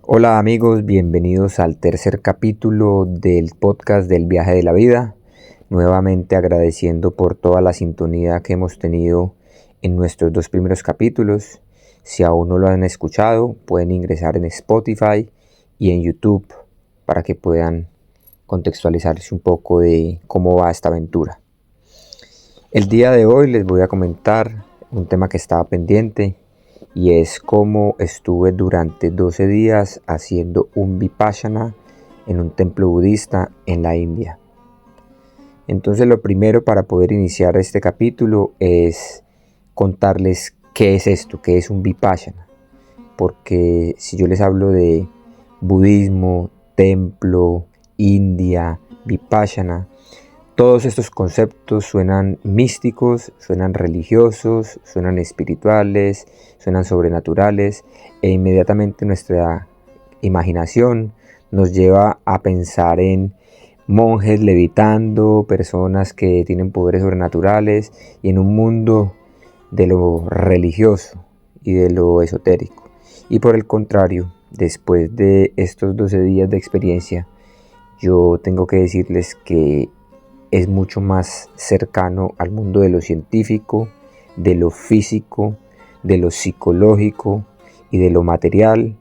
Hola amigos, bienvenidos al tercer capítulo del podcast del viaje de la vida. Nuevamente agradeciendo por toda la sintonía que hemos tenido en nuestros dos primeros capítulos. Si aún no lo han escuchado, pueden ingresar en Spotify y en YouTube para que puedan contextualizarse un poco de cómo va esta aventura. El día de hoy les voy a comentar un tema que estaba pendiente y es cómo estuve durante 12 días haciendo un vipassana en un templo budista en la India. Entonces lo primero para poder iniciar este capítulo es contarles qué es esto, qué es un vipassana. Porque si yo les hablo de budismo, templo, India, vipassana, todos estos conceptos suenan místicos, suenan religiosos, suenan espirituales, suenan sobrenaturales e inmediatamente nuestra imaginación nos lleva a pensar en monjes levitando, personas que tienen poderes sobrenaturales y en un mundo de lo religioso y de lo esotérico. Y por el contrario, después de estos 12 días de experiencia, yo tengo que decirles que es mucho más cercano al mundo de lo científico, de lo físico, de lo psicológico y de lo material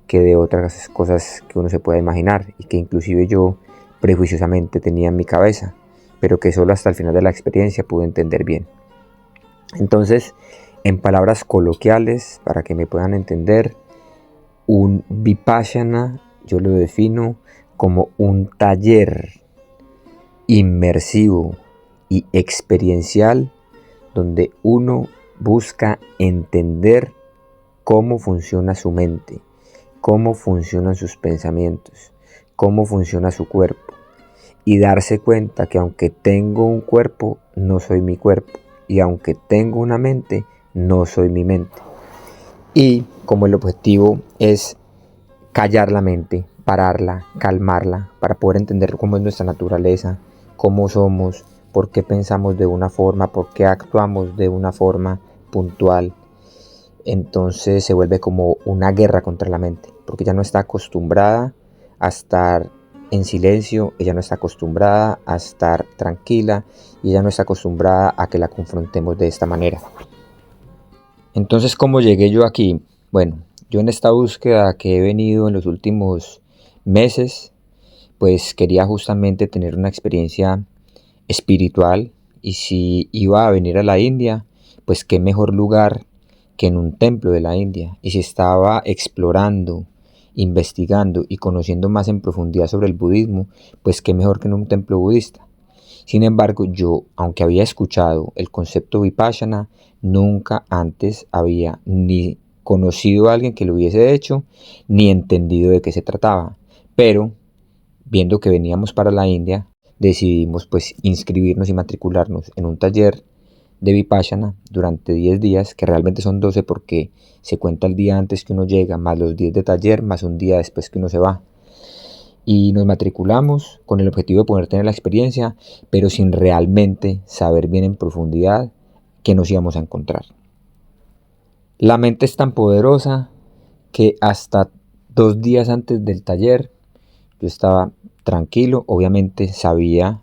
que de otras cosas que uno se pueda imaginar y que inclusive yo prejuiciosamente tenía en mi cabeza, pero que solo hasta el final de la experiencia pude entender bien. Entonces, en palabras coloquiales, para que me puedan entender, un vipassana yo lo defino como un taller inmersivo y experiencial donde uno busca entender cómo funciona su mente, cómo funcionan sus pensamientos, cómo funciona su cuerpo y darse cuenta que aunque tengo un cuerpo, no soy mi cuerpo y aunque tengo una mente, no soy mi mente. Y como el objetivo es callar la mente, pararla, calmarla, para poder entender cómo es nuestra naturaleza, cómo somos, por qué pensamos de una forma, por qué actuamos de una forma puntual. Entonces se vuelve como una guerra contra la mente, porque ella no está acostumbrada a estar en silencio, ella no está acostumbrada a estar tranquila y ella no está acostumbrada a que la confrontemos de esta manera. Entonces, ¿cómo llegué yo aquí? Bueno, yo en esta búsqueda que he venido en los últimos meses, pues quería justamente tener una experiencia espiritual y si iba a venir a la India, pues qué mejor lugar que en un templo de la India. Y si estaba explorando, investigando y conociendo más en profundidad sobre el budismo, pues qué mejor que en un templo budista. Sin embargo, yo, aunque había escuchado el concepto vipassana, nunca antes había ni conocido a alguien que lo hubiese hecho, ni entendido de qué se trataba. Pero, viendo que veníamos para la India, decidimos pues inscribirnos y matricularnos en un taller de vipassana durante 10 días, que realmente son 12 porque se cuenta el día antes que uno llega, más los 10 de taller, más un día después que uno se va. Y nos matriculamos con el objetivo de poder tener la experiencia, pero sin realmente saber bien en profundidad qué nos íbamos a encontrar. La mente es tan poderosa que hasta 2 días antes del taller yo estaba tranquilo, obviamente sabía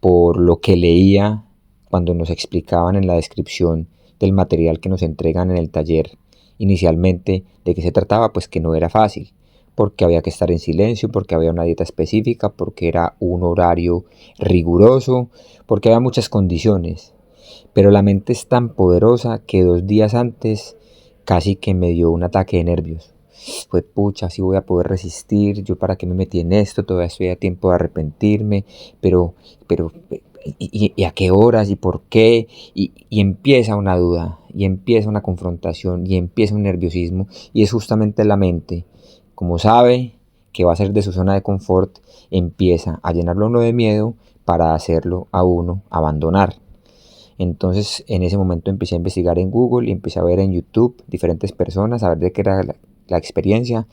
por lo que leía cuando nos explicaban en la descripción del material que nos entregan en el taller inicialmente de qué se trataba, pues que no era fácil, porque había que estar en silencio, porque había una dieta específica, porque era un horario riguroso, porque había muchas condiciones. Pero la mente es tan poderosa que 2 días antes casi que me dio un ataque de nervios. Fue pucha, si voy a poder resistir, yo para qué me metí en esto, todavía estoy a tiempo de arrepentirme, pero, ¿y a qué horas? ¿Y por qué? Y empieza una duda, y empieza una confrontación, y empieza un nerviosismo, y es justamente la mente, como sabe que va a ser de su zona de confort, empieza a llenarlo uno de miedo para hacerlo a uno abandonar. Entonces en ese momento empecé a investigar en Google y empecé a ver en YouTube diferentes personas, a ver de qué era la experiencia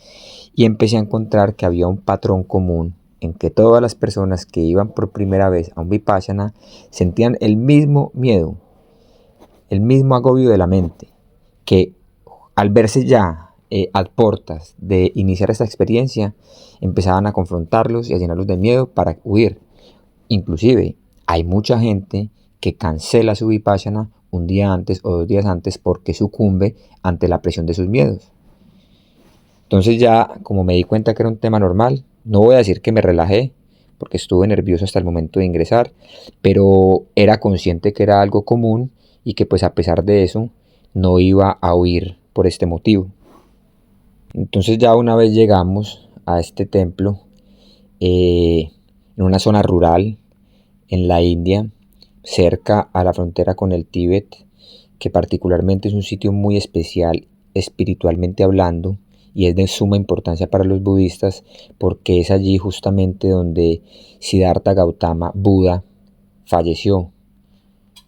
y empecé a encontrar que había un patrón común en que todas las personas que iban por primera vez a un vipassana sentían el mismo miedo, el mismo agobio de la mente, que al verse ya a portas de iniciar esta experiencia, empezaban a confrontarlos y a llenarlos de miedo para huir. Inclusive, hay mucha gente que cancela su vipassana un día antes o 2 días antes porque sucumbe ante la presión de sus miedos. Entonces ya, como me di cuenta que era un tema normal, no voy a decir que me relajé, porque estuve nervioso hasta el momento de ingresar, pero era consciente que era algo común y que pues a pesar de eso no iba a huir por este motivo. Entonces ya una vez llegamos a este templo, en una zona rural en la India, cerca a la frontera con el Tíbet, que particularmente es un sitio muy especial espiritualmente hablando y es de suma importancia para los budistas porque es allí justamente donde Siddhartha Gautama, Buda, falleció,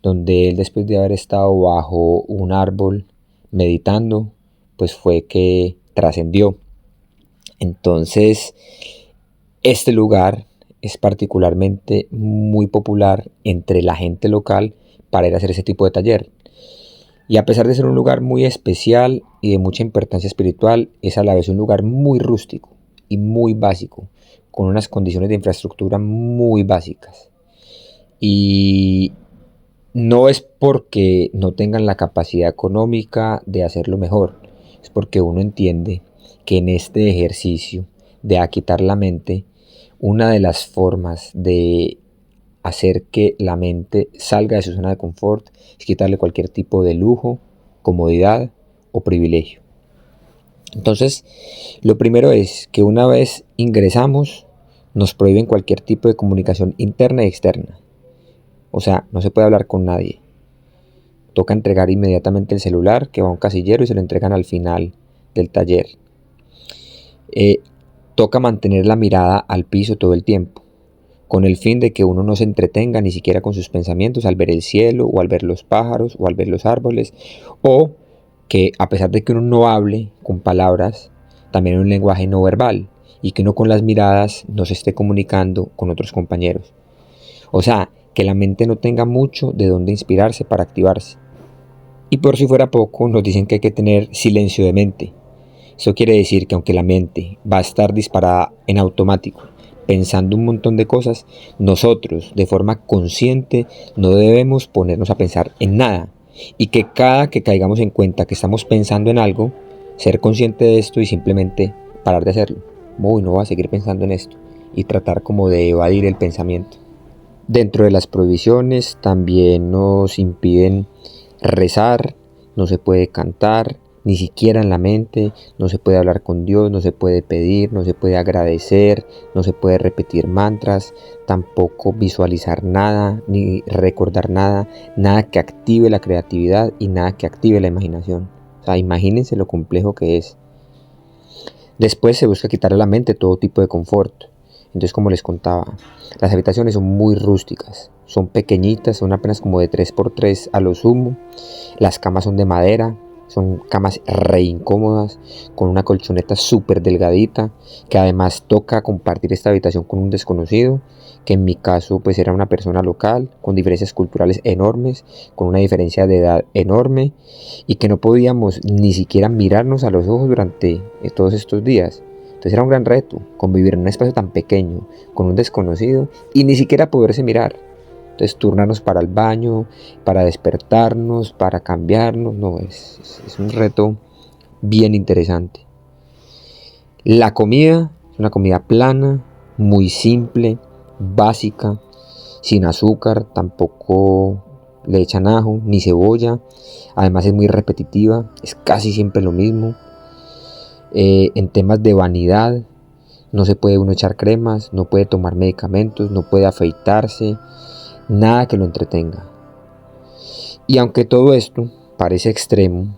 donde él, después de haber estado bajo un árbol meditando, pues fue que trascendió. Entonces, este lugar es particularmente muy popular entre la gente local para ir a hacer ese tipo de taller. Y a pesar de ser un lugar muy especial y de mucha importancia espiritual, es a la vez un lugar muy rústico y muy básico, con unas condiciones de infraestructura muy básicas. Y no es porque no tengan la capacidad económica de hacerlo mejor, es porque uno entiende que en este ejercicio de aquietar la mente, una de las formas de hacer que la mente salga de su zona de confort es quitarle cualquier tipo de lujo, comodidad o privilegio. Entonces, lo primero es que una vez ingresamos, nos prohíben cualquier tipo de comunicación interna y externa. O sea, no se puede hablar con nadie. Toca entregar inmediatamente el celular, que va a un casillero, y se lo entregan al final del taller. Toca mantener la mirada al piso todo el tiempo, con el fin de que uno no se entretenga ni siquiera con sus pensamientos al ver el cielo o al ver los pájaros o al ver los árboles, o que a pesar de que uno no hable con palabras, también hay un lenguaje no verbal y que uno con las miradas no se esté comunicando con otros compañeros. O sea, que la mente no tenga mucho de dónde inspirarse para activarse. Y por si fuera poco, nos dicen que hay que tener silencio de mente. Eso quiere decir que aunque la mente va a estar disparada en automático, pensando un montón de cosas, nosotros de forma consciente no debemos ponernos a pensar en nada y que cada que caigamos en cuenta que estamos pensando en algo, ser consciente de esto y simplemente parar de hacerlo. Uy, no voy a seguir pensando en esto y tratar como de evadir el pensamiento. Dentro de las prohibiciones también nos impiden rezar, no se puede cantar, ni siquiera en la mente, no se puede hablar con Dios, no se puede pedir, no se puede agradecer, no se puede repetir mantras, tampoco visualizar nada, ni recordar nada, nada que active la creatividad y nada que active la imaginación. O sea, imagínense lo complejo que es. Después se busca quitar a la mente todo tipo de confort. Entonces, como les contaba, las habitaciones son muy rústicas, son pequeñitas, son apenas como de 3x3 a lo sumo. Las camas son de madera, son camas re incómodas, con una colchoneta súper delgadita, que además toca compartir esta habitación con un desconocido, que en mi caso pues era una persona local, con diferencias culturales enormes, con una diferencia de edad enorme, y que no podíamos ni siquiera mirarnos a los ojos durante todos estos días. Entonces era un gran reto convivir en un espacio tan pequeño con un desconocido y ni siquiera poderse mirar. Entonces turnarnos para el baño, para despertarnos, para cambiarnos, no, es un reto bien interesante. La comida es una comida plana, muy simple, básica, sin azúcar, tampoco le echan ajo ni cebolla, además es muy repetitiva, es casi siempre lo mismo. En temas de vanidad, no se puede uno echar cremas, no puede tomar medicamentos, no puede afeitarse, nada que lo entretenga. Y aunque todo esto parece extremo,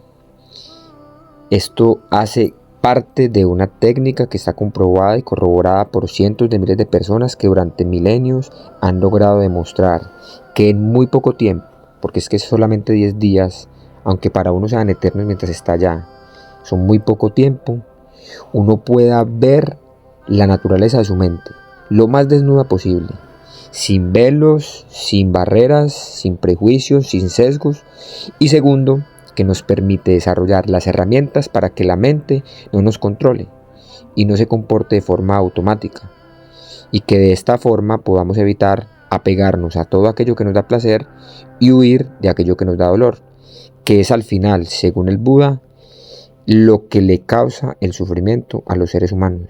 esto hace parte de una técnica que está comprobada y corroborada por cientos de miles de personas que durante milenios han logrado demostrar que en muy poco tiempo, porque es que es solamente 10 días, aunque para uno sean eternos mientras está allá, son muy poco tiempo, uno pueda ver la naturaleza de su mente, lo más desnuda posible, sin velos, sin barreras, sin prejuicios, sin sesgos. Y segundo, que nos permite desarrollar las herramientas para que la mente no nos controle y no se comporte de forma automática, y que de esta forma podamos evitar apegarnos a todo aquello que nos da placer y huir de aquello que nos da dolor, que es al final, según el Buda, lo que le causa el sufrimiento a los seres humanos,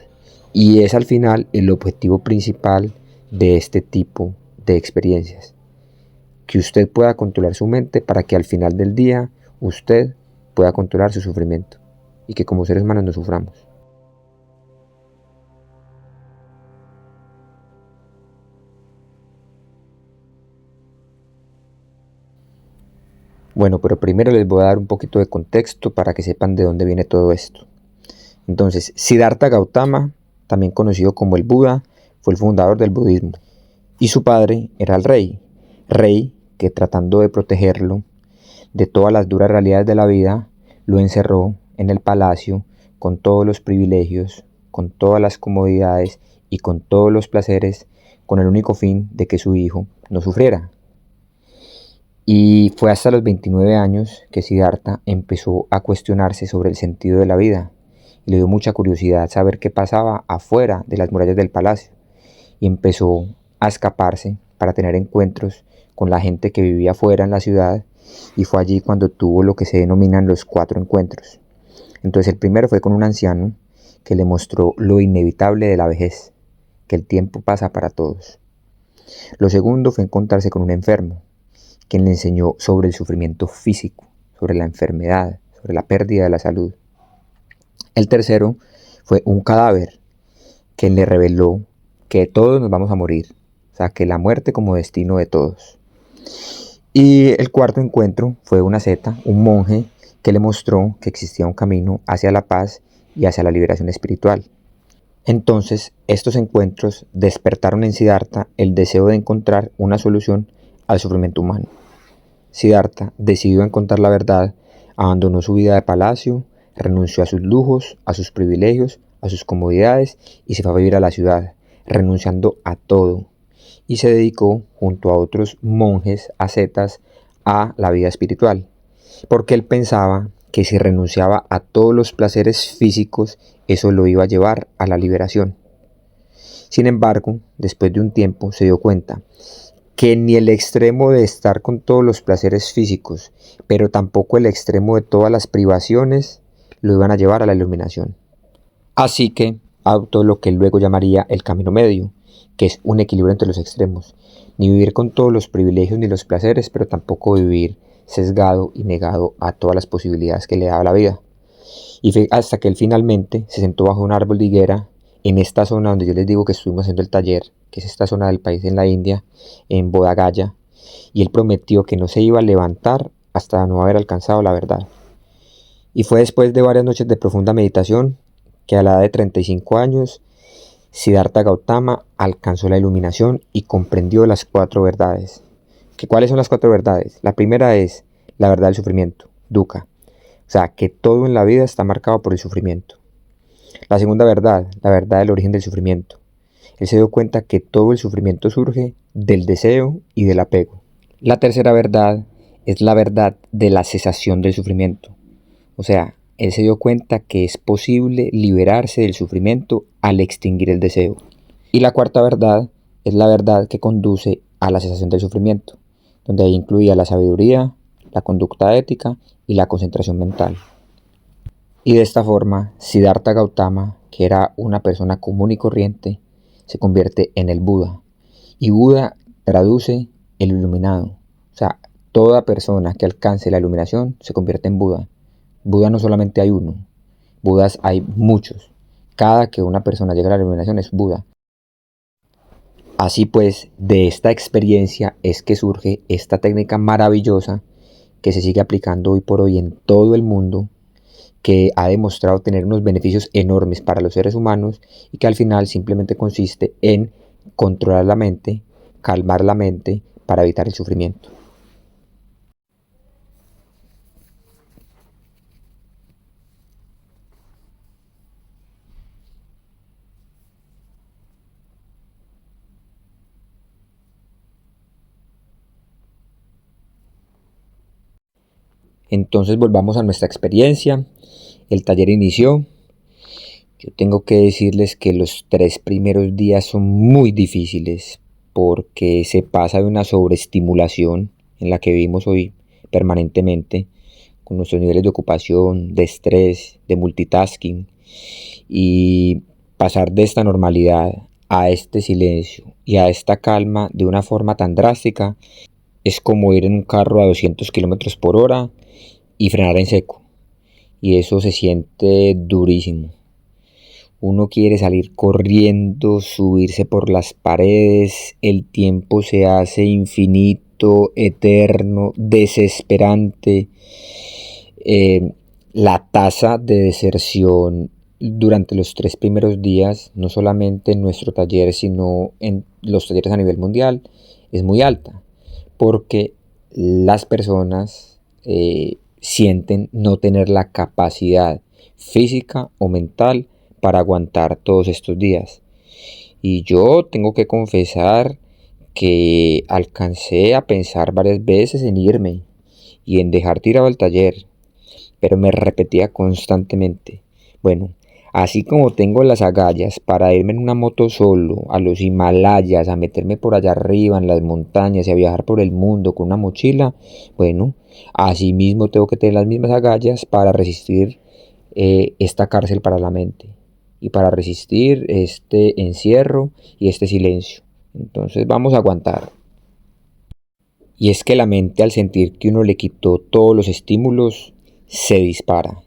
y es al final el objetivo principal de este tipo de experiencias, que usted pueda controlar su mente para que al final del día usted pueda controlar su sufrimiento y que como seres humanos no suframos. Bueno, pero primero les voy a dar un poquito de contexto para que sepan de dónde viene todo esto. Entonces, Siddhartha Gautama, también conocido como el Buda, fue el fundador del budismo. Y su padre era el rey que, tratando de protegerlo de todas las duras realidades de la vida, lo encerró en el palacio con todos los privilegios, con todas las comodidades y con todos los placeres, con el único fin de que su hijo no sufriera. Y fue hasta los 29 años que Siddhartha empezó a cuestionarse sobre el sentido de la vida, y le dio mucha curiosidad saber qué pasaba afuera de las murallas del palacio, y empezó a escaparse para tener encuentros con la gente que vivía afuera en la ciudad, y fue allí cuando tuvo lo que se denominan los 4 encuentros. Entonces el primero fue con un anciano que le mostró lo inevitable de la vejez, que el tiempo pasa para todos. Lo segundo fue encontrarse con un enfermo, quien le enseñó sobre el sufrimiento físico, sobre la enfermedad, sobre la pérdida de la salud. El tercero fue un cadáver, quien le reveló que todos nos vamos a morir, o sea, que la muerte como destino de todos. Y el cuarto encuentro fue una asceta, un monje, que le mostró que existía un camino hacia la paz y hacia la liberación espiritual. Entonces, estos encuentros despertaron en Siddhartha el deseo de encontrar una solución al sufrimiento humano. Siddhartha decidió encontrar la verdad, abandonó su vida de palacio, renunció a sus lujos, a sus privilegios, a sus comodidades y se fue a vivir a la ciudad, renunciando a todo, y se dedicó, junto a otros monjes ascetas, a la vida espiritual, porque él pensaba que si renunciaba a todos los placeres físicos, eso lo iba a llevar a la liberación. Sin embargo, después de un tiempo se dio cuenta que ni el extremo de estar con todos los placeres físicos, pero tampoco el extremo de todas las privaciones, lo iban a llevar a la iluminación. Así que adoptó lo que él luego llamaría el camino medio, que es un equilibrio entre los extremos, ni vivir con todos los privilegios ni los placeres, pero tampoco vivir sesgado y negado a todas las posibilidades que le daba la vida. Y fue hasta que él finalmente se sentó bajo un árbol de higuera en esta zona donde yo les digo que estuvimos haciendo el taller, que es esta zona del país en la India, en Bodh Gaya, y él prometió que no se iba a levantar hasta no haber alcanzado la verdad. Y fue después de varias noches de profunda meditación que a la edad de 35 años, Siddhartha Gautama alcanzó la iluminación y comprendió las 4 verdades. ¿Cuáles son las 4 verdades? La primera es la verdad del sufrimiento, dukkha, o sea, que todo en la vida está marcado por el sufrimiento. La segunda verdad, la verdad del origen del sufrimiento. Él se dio cuenta que todo el sufrimiento surge del deseo y del apego. La tercera verdad es la verdad de la cesación del sufrimiento. O sea, él se dio cuenta que es posible liberarse del sufrimiento al extinguir el deseo. Y la cuarta verdad es la verdad que conduce a la cesación del sufrimiento, donde ahí incluía la sabiduría, la conducta ética y la concentración mental. Y de esta forma, Siddhartha Gautama, que era una persona común y corriente, se convierte en el Buda. Y Buda traduce el iluminado. O sea, toda persona que alcance la iluminación se convierte en Buda. Buda no solamente hay uno, Budas hay muchos. Cada que una persona llega a la iluminación es Buda. Así pues, de esta experiencia es que surge esta técnica maravillosa que se sigue aplicando hoy por hoy en todo el mundo, que ha demostrado tener unos beneficios enormes para los seres humanos y que al final simplemente consiste en controlar la mente, calmar la mente para evitar el sufrimiento. Entonces volvamos a nuestra experiencia. El taller inició. Yo tengo que decirles que los 3 primeros días son muy difíciles porque se pasa de una sobreestimulación en la que vivimos hoy permanentemente, con nuestros niveles de ocupación, de estrés, de multitasking, y pasar de esta normalidad a este silencio y a esta calma de una forma tan drástica es como ir en un carro a 200 kilómetros por hora y frenar en seco. Y eso se siente durísimo. Uno quiere salir corriendo, subirse por las paredes, el tiempo se hace infinito, eterno, desesperante. La tasa de deserción durante los 3 primeros días, no solamente en nuestro taller, sino en los talleres a nivel mundial, es muy alta, porque las personas sienten no tener la capacidad física o mental para aguantar todos estos días. Y yo tengo que confesar que alcancé a pensar varias veces en irme y en dejar tirado el taller, pero me repetía constantemente, bueno, así como tengo las agallas para irme en una moto solo a los Himalayas, a meterme por allá arriba en las montañas y a viajar por el mundo con una mochila, bueno, así mismo tengo que tener las mismas agallas para resistir esta cárcel para la mente y para resistir este encierro y este silencio. Entonces vamos a aguantar. Y es que la mente, al sentir que uno le quitó todos los estímulos, se dispara.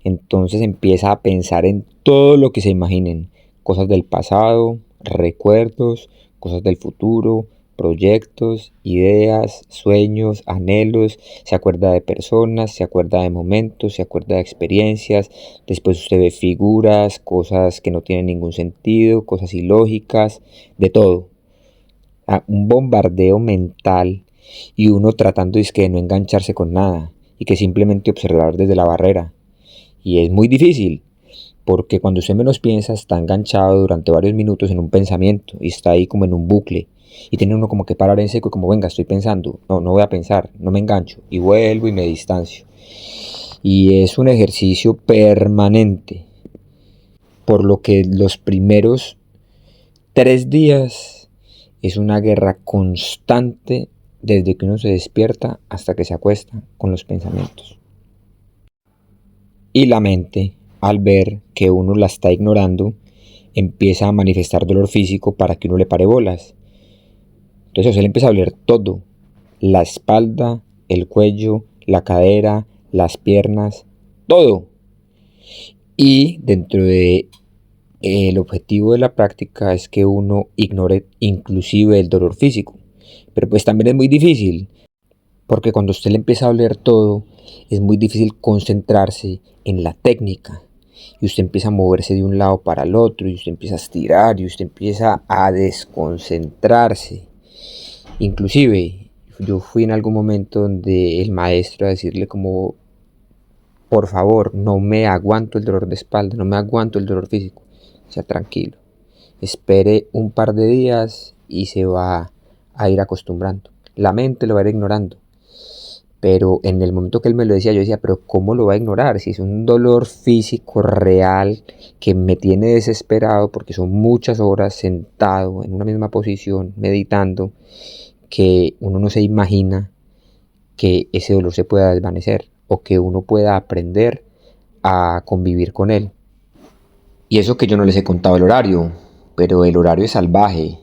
Entonces empieza a pensar en todo lo que se imaginen, cosas del pasado, recuerdos, cosas del futuro, proyectos, ideas, sueños, anhelos, se acuerda de personas, se acuerda de momentos, se acuerda de experiencias, después usted ve figuras, cosas que no tienen ningún sentido, cosas ilógicas, de todo. Un bombardeo mental y uno tratando de no engancharse con nada y que simplemente observar desde la barrera. Y es muy difícil, porque cuando usted menos piensa está enganchado durante varios minutos en un pensamiento y está ahí como en un bucle. Y tiene uno como que parar en seco y como, venga, estoy pensando, no voy a pensar, no me engancho. Y vuelvo y me distancio. Y es un ejercicio permanente. Por lo que los primeros 3 días es una guerra constante desde que uno se despierta hasta que se acuesta con los pensamientos. Y la mente, al ver que uno la está ignorando, empieza a manifestar dolor físico para que uno le pare bolas. Entonces a usted le empieza a doler todo: la espalda, el cuello, la cadera, las piernas, todo. Y dentro de el objetivo de la práctica es que uno ignore inclusive el dolor físico. Pero pues también es muy difícil, porque cuando a usted le empieza a doler todo, es muy difícil concentrarse en la técnica. Y usted empieza a moverse de un lado para el otro, y usted empieza a estirar, y usted empieza a desconcentrarse. Inclusive, yo fui en algún momento donde el maestro a decirle como, por favor, no me aguanto el dolor de espalda, no me aguanto el dolor físico. O sea, tranquilo, espere un par de días y se va a ir acostumbrando. La mente lo va a ir ignorando. Pero en el momento que él me lo decía, yo decía, pero ¿cómo lo va a ignorar? Si es un dolor físico real que me tiene desesperado porque son muchas horas sentado en una misma posición, meditando, que uno no se imagina que ese dolor se pueda desvanecer o que uno pueda aprender a convivir con él. Y eso que yo no les he contado el horario, pero el horario es salvaje.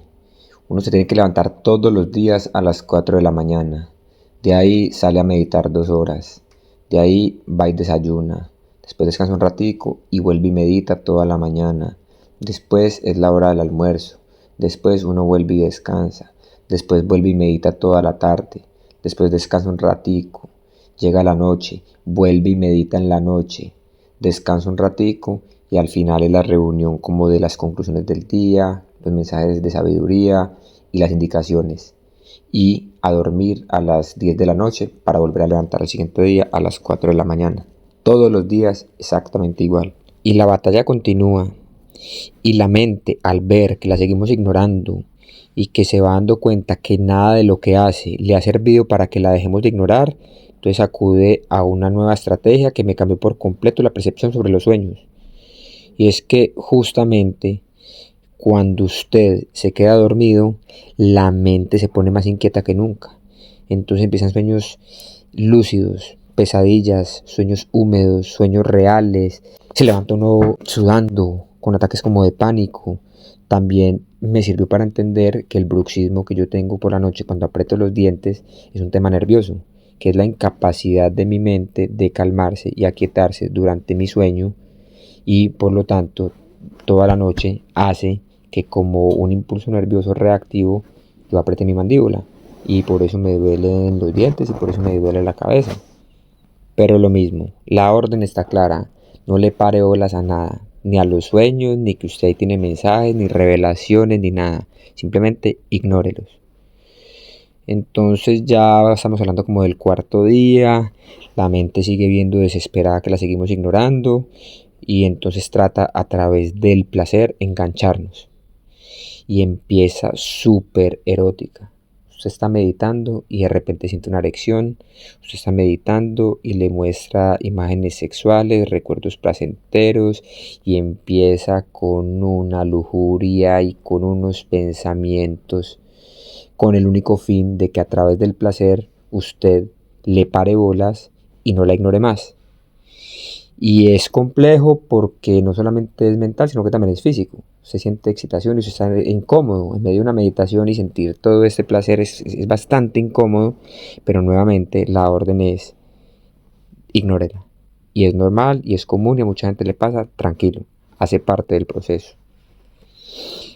Uno se tiene que levantar todos los días a las 4 de la mañana. De ahí sale a meditar 2 horas. De ahí va y desayuna. Después descansa un ratico y vuelve y medita toda la mañana. Después es la hora del almuerzo. Después uno vuelve y descansa. Después vuelve y medita toda la tarde. Después descansa un ratico. Llega la noche. Vuelve y medita en la noche. Descansa un ratico y al final es la reunión como de las conclusiones del día, los mensajes de sabiduría y las indicaciones. Y a dormir a las 10 de la noche para volver a levantar el siguiente día a las 4 de la mañana. Todos los días exactamente igual. Y la batalla continúa. Y la mente, al ver que la seguimos ignorando y que se va dando cuenta que nada de lo que hace le ha servido para que la dejemos de ignorar, Entonces acude a una nueva estrategia que me cambió por completo la percepción sobre los sueños. Y es que justamente cuando usted se queda dormido, la mente se pone más inquieta que nunca. Entonces empiezan sueños lúcidos, pesadillas, sueños húmedos, sueños reales. Se levanta uno sudando, con ataques como de pánico. También me sirvió para entender que el bruxismo que yo tengo por la noche cuando aprieto los dientes es un tema nervioso, que es la incapacidad de mi mente de calmarse y aquietarse durante mi sueño, y por lo tanto toda la noche hace que, como un impulso nervioso reactivo, yo apriete mi mandíbula, y por eso me duelen los dientes y por eso me duele la cabeza. Pero lo mismo, la orden está clara: no le pare bolas a nada, ni a los sueños, ni que usted tiene mensajes, ni revelaciones, ni nada. Simplemente ignórelos. Entonces ya estamos hablando como del cuarto día, la mente sigue viendo desesperada que la seguimos ignorando, y entonces trata a través del placer engancharnos. Y empieza súper erótica. Usted está meditando y de repente siente una erección. Usted está meditando y le muestra imágenes sexuales, recuerdos placenteros, y empieza con una lujuria y con unos pensamientos, con el único fin de que a través del placer usted le pare bolas y no la ignore más. Y es complejo porque no solamente es mental, sino que también es físico. Se siente excitación y se está incómodo en medio de una meditación, y sentir todo este placer es bastante incómodo, pero nuevamente la orden es: ignórela. Y es normal y es común y a mucha gente le pasa, tranquilo, hace parte del proceso.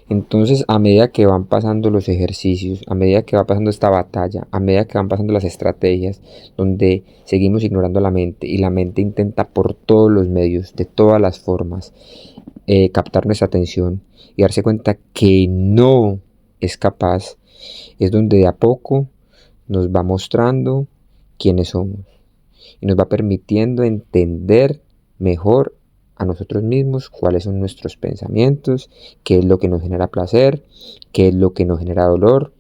Entonces, a medida que van pasando los ejercicios, a medida que va pasando esta batalla, a medida que van pasando las estrategias, donde seguimos ignorando la mente y la mente intenta por todos los medios, de todas las formas, captar nuestra atención y darse cuenta que no es capaz, es donde de a poco nos va mostrando quiénes somos y nos va permitiendo entender mejor a nosotros mismos, cuáles son nuestros pensamientos, qué es lo que nos genera placer, qué es lo que nos genera dolor,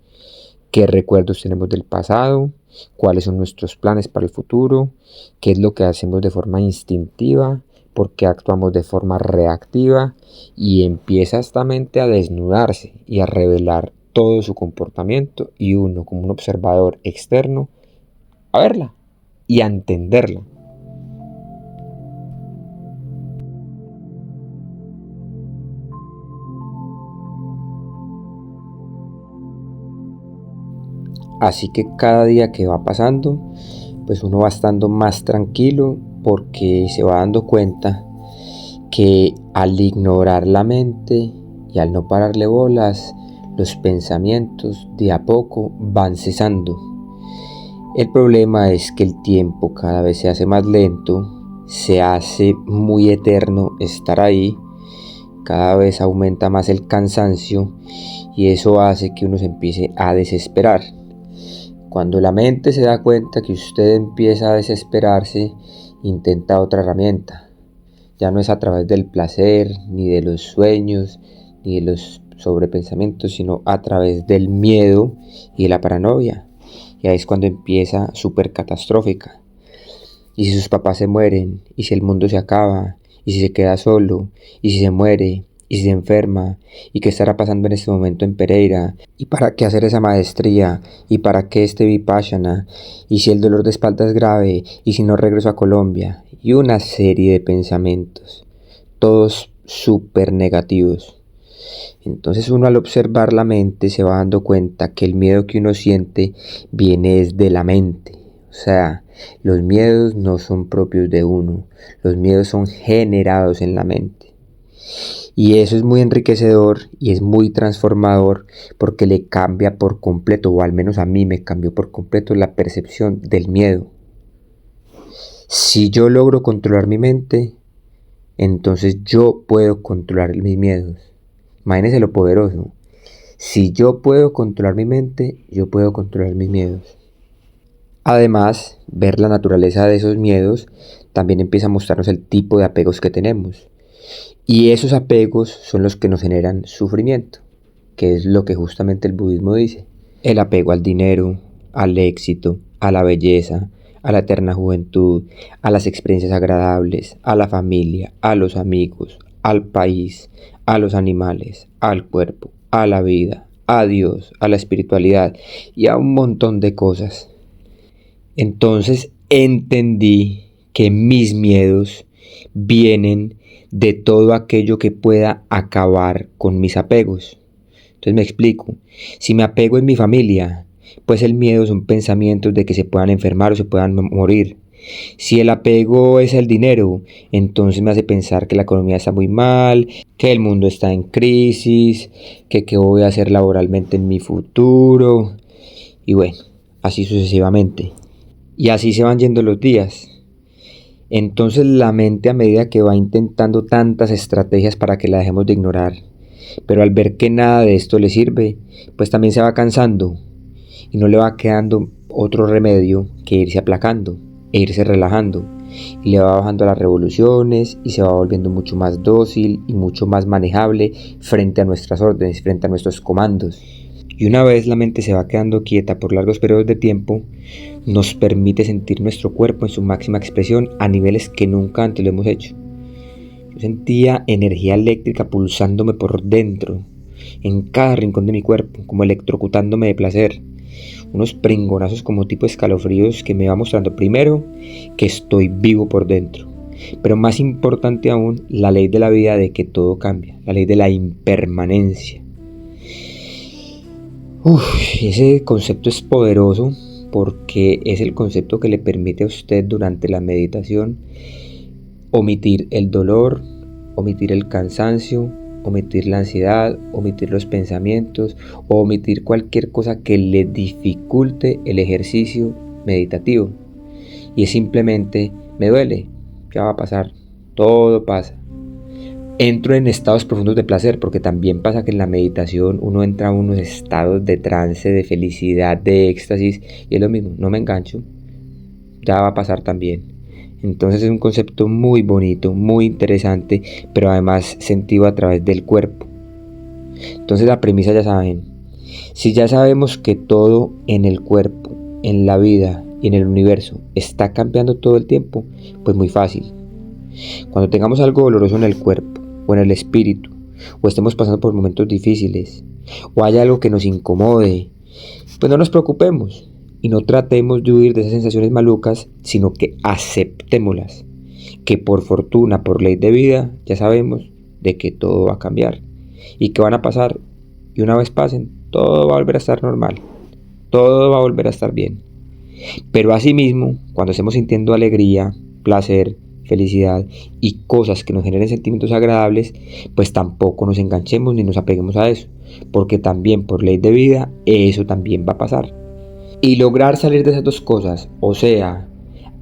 qué recuerdos tenemos del pasado, cuáles son nuestros planes para el futuro, qué es lo que hacemos de forma instintiva, por qué actuamos de forma reactiva, y empieza esta mente a desnudarse y a revelar todo su comportamiento, y uno, como un observador externo, a verla y a entenderla. Así que cada día que va pasando, pues uno va estando más tranquilo, porque se va dando cuenta que al ignorar la mente y al no pararle bolas, los pensamientos de a poco van cesando. El problema es que el tiempo cada vez se hace más lento, se hace muy eterno estar ahí, cada vez aumenta más el cansancio, y eso hace que uno se empiece a desesperar. Cuando la mente se da cuenta que usted empieza a desesperarse, intenta otra herramienta. Ya no es a través del placer, ni de los sueños, ni de los sobrepensamientos, sino a través del miedo y de la paranoia. Y ahí es cuando empieza súper catastrófica. ¿Y si sus papás se mueren? ¿Y si el mundo se acaba? ¿Y si se queda solo? ¿Y si se muere? ¿Y si se enferma? ¿Y qué estará pasando en este momento en Pereira? ¿Y para qué hacer esa maestría? ¿Y para qué este Vipassana? ¿Y si el dolor de espalda es grave? ¿Y si no regreso a Colombia? Y una serie de pensamientos, todos súper negativos. Entonces uno, al observar la mente, se va dando cuenta que el miedo que uno siente viene desde la mente. O sea, los miedos no son propios de uno, los miedos son generados en la mente. Y eso es muy enriquecedor y es muy transformador, porque le cambia por completo, o al menos a mí me cambió por completo, la percepción del miedo. Si yo logro controlar mi mente, entonces yo puedo controlar mis miedos. Imagínense lo poderoso. Si yo puedo controlar mi mente, yo puedo controlar mis miedos. Además, ver la naturaleza de esos miedos también empieza a mostrarnos el tipo de apegos que tenemos. Y esos apegos son los que nos generan sufrimiento, que es lo que justamente el budismo dice. El apego al dinero, al éxito, a la belleza, a la eterna juventud, a las experiencias agradables, a la familia, a los amigos, al país, a los animales, al cuerpo, a la vida, a Dios, a la espiritualidad y a un montón de cosas. Entonces entendí que mis miedos vienen de todo aquello que pueda acabar con mis apegos. Entonces me explico. Si me apego en mi familia, pues el miedo son pensamientos de que se puedan enfermar o se puedan morir. Si el apego es el dinero, entonces me hace pensar que la economía está muy mal, que el mundo está en crisis, que qué voy a hacer laboralmente en mi futuro. Y bueno, así sucesivamente. Y así se van yendo los días. Entonces la mente, a medida que va intentando tantas estrategias para que la dejemos de ignorar, pero al ver que nada de esto le sirve, pues también se va cansando y no le va quedando otro remedio que irse aplacando e irse relajando, y le va bajando las revoluciones y se va volviendo mucho más dócil y mucho más manejable frente a nuestras órdenes, frente a nuestros comandos. Y una vez la mente se va quedando quieta por largos periodos de tiempo, nos permite sentir nuestro cuerpo en su máxima expresión a niveles que nunca antes lo hemos hecho. Yo sentía energía eléctrica pulsándome por dentro, en cada rincón de mi cuerpo, como electrocutándome de placer. Unos pringonazos como tipo escalofríos que me va mostrando primero que estoy vivo por dentro. Pero más importante aún, la ley de la vida, de que todo cambia, la ley de la impermanencia. Ese concepto es poderoso porque es el concepto que le permite a usted durante la meditación omitir el dolor, omitir el cansancio, omitir la ansiedad, omitir los pensamientos o omitir cualquier cosa que le dificulte el ejercicio meditativo. Y es simplemente, me duele, ya va a pasar, todo pasa. Entro en estados profundos de placer, porque también pasa que en la meditación uno entra a unos estados de trance, de felicidad, de éxtasis, y es lo mismo, no me engancho, ya va a pasar también. Entonces es un concepto muy bonito, muy interesante, pero además sentido a través del cuerpo. Entonces la premisa ya saben, si ya sabemos que todo en el cuerpo, en la vida y en el universo está cambiando todo el tiempo, pues muy fácil. Cuando tengamos algo doloroso en el cuerpo o en el espíritu, o estemos pasando por momentos difíciles, o haya algo que nos incomode, pues no nos preocupemos y no tratemos de huir de esas sensaciones malucas, sino que aceptémoslas, que por fortuna, por ley de vida, ya sabemos de que todo va a cambiar y que van a pasar, y una vez pasen, todo va a volver a estar normal, todo va a volver a estar bien. Pero asimismo, cuando estemos sintiendo alegría, placer, felicidad y cosas que nos generen sentimientos agradables, pues tampoco nos enganchemos ni nos apeguemos a eso, porque también por ley de vida eso también va a pasar. Y lograr salir de esas dos cosas, o sea,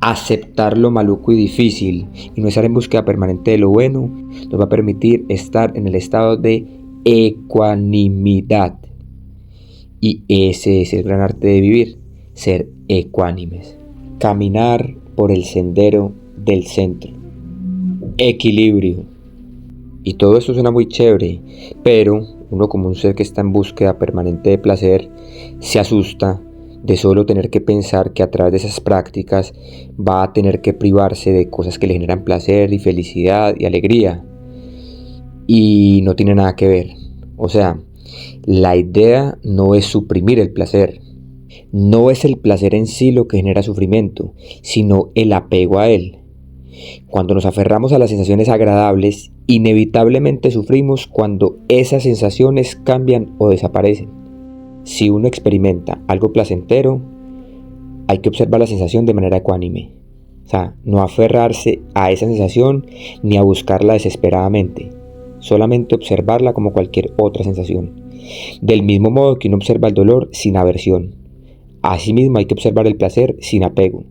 aceptar lo maluco y difícil y no estar en búsqueda permanente de lo bueno, nos va a permitir estar en el estado de ecuanimidad. Y ese es el gran arte de vivir, ser ecuánimes, caminar por el sendero del centro, equilibrio. Y todo esto suena muy chévere, pero uno, como un ser que está en búsqueda permanente de placer, se asusta de solo tener que pensar que a través de esas prácticas va a tener que privarse de cosas que le generan placer y felicidad y alegría. Y no tiene nada que ver. O sea, la idea no es suprimir el placer. No es el placer en sí lo que genera sufrimiento, sino el apego a él. Cuando nos aferramos a las sensaciones agradables, inevitablemente sufrimos cuando esas sensaciones cambian o desaparecen. Si uno experimenta algo placentero, hay que observar la sensación de manera ecuánime. O sea, no aferrarse a esa sensación ni a buscarla desesperadamente. Solamente observarla como cualquier otra sensación. Del mismo modo que uno observa el dolor sin aversión. Asimismo hay que observar el placer sin apego.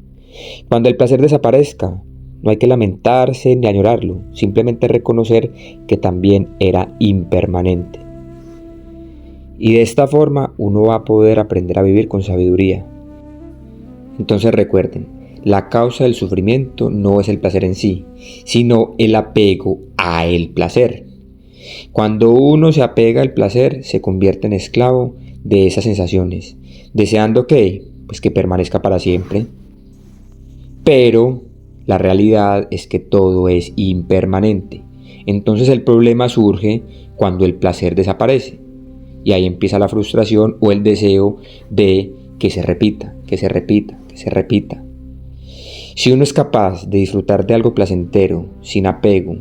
Cuando el placer desaparezca, no hay que lamentarse ni añorarlo, simplemente reconocer que también era impermanente. Y de esta forma uno va a poder aprender a vivir con sabiduría. Entonces recuerden, la causa del sufrimiento no es el placer en sí, sino el apego a el placer. Cuando uno se apega al placer, se convierte en esclavo de esas sensaciones, deseando que permanezca para siempre. Pero la realidad es que todo es impermanente. Entonces el problema surge cuando el placer desaparece. Y ahí empieza la frustración o el deseo de que se repita, que se repita, que se repita. Si uno es capaz de disfrutar de algo placentero, sin apego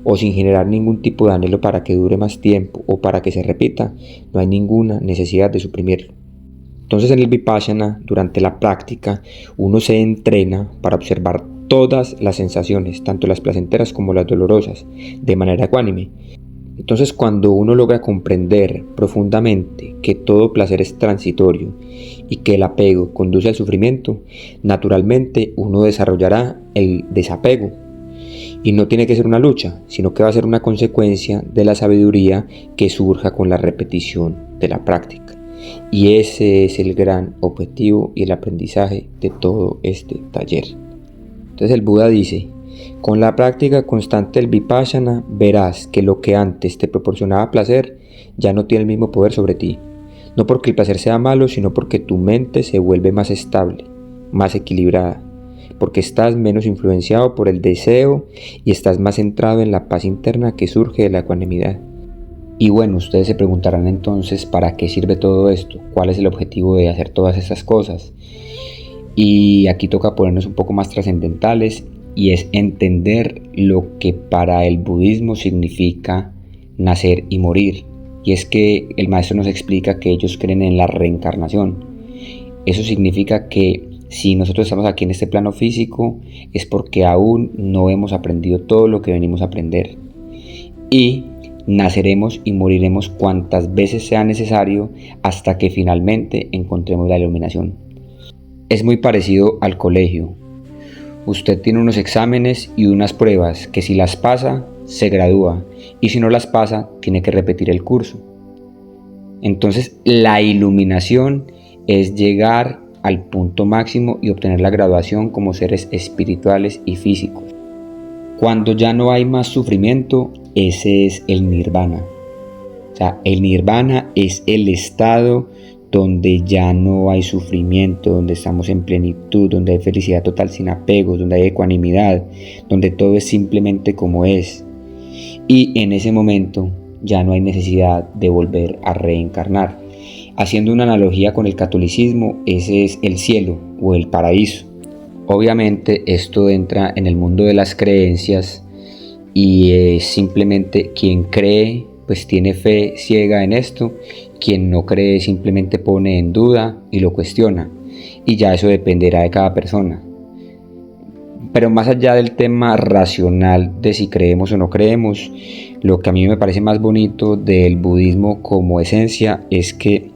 o sin generar ningún tipo de anhelo para que dure más tiempo o para que se repita, no hay ninguna necesidad de suprimirlo. Entonces en el Vipassana, durante la práctica, uno se entrena para observar todas las sensaciones, tanto las placenteras como las dolorosas, de manera ecuánime. Entonces cuando uno logra comprender profundamente que todo placer es transitorio y que el apego conduce al sufrimiento, naturalmente uno desarrollará el desapego. Y no tiene que ser una lucha, sino que va a ser una consecuencia de la sabiduría que surja con la repetición de la práctica. Y ese es el gran objetivo y el aprendizaje de todo este taller. Entonces el Buda dice: con la práctica constante del Vipassana verás que lo que antes te proporcionaba placer ya no tiene el mismo poder sobre ti. No porque el placer sea malo, sino porque tu mente se vuelve más estable, más equilibrada, porque estás menos influenciado por el deseo y estás más centrado en la paz interna que surge de la ecuanimidad. Y bueno, ustedes se preguntarán entonces, ¿para qué sirve todo esto? ¿Cuál es el objetivo de hacer todas estas cosas? Y aquí toca ponernos un poco más trascendentales, y es entender lo que para el budismo significa nacer y morir. Y es que el maestro nos explica que ellos creen en la reencarnación. Eso significa que si nosotros estamos aquí en este plano físico es porque aún no hemos aprendido todo lo que venimos a aprender. Y naceremos y moriremos cuantas veces sea necesario hasta que finalmente encontremos la iluminación. Es muy parecido al colegio. Usted tiene unos exámenes y unas pruebas que si las pasa, se gradúa, y si no las pasa, tiene que repetir el curso. Entonces, la iluminación es llegar al punto máximo y obtener la graduación como seres espirituales y físicos. Cuando ya no hay más sufrimiento, ese es el nirvana. O sea, el nirvana es el estado donde ya no hay sufrimiento, donde estamos en plenitud, donde hay felicidad total sin apegos, donde hay ecuanimidad, donde todo es simplemente como es. Y en ese momento ya no hay necesidad de volver a reencarnar. Haciendo una analogía con el catolicismo, ese es el cielo o el paraíso. Obviamente esto entra en el mundo de las creencias y simplemente quien cree pues tiene fe ciega en esto, quien no cree simplemente pone en duda y lo cuestiona, y ya eso dependerá de cada persona. Pero más allá del tema racional de si creemos o no creemos, lo que a mí me parece más bonito del budismo como esencia es que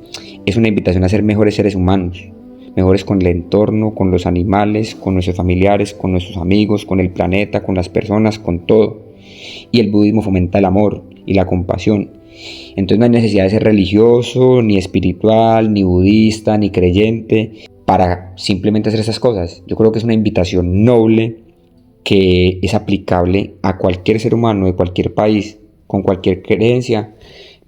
es una invitación a ser mejores seres humanos, mejores con el entorno, con los animales, con nuestros familiares, con nuestros amigos, con el planeta, con las personas, con todo. Y el budismo fomenta el amor y la compasión. Entonces no hay necesidad de ser religioso, ni espiritual, ni budista, ni creyente para simplemente hacer esas cosas. Yo creo que es una invitación noble que es aplicable a cualquier ser humano de cualquier país, con cualquier creencia,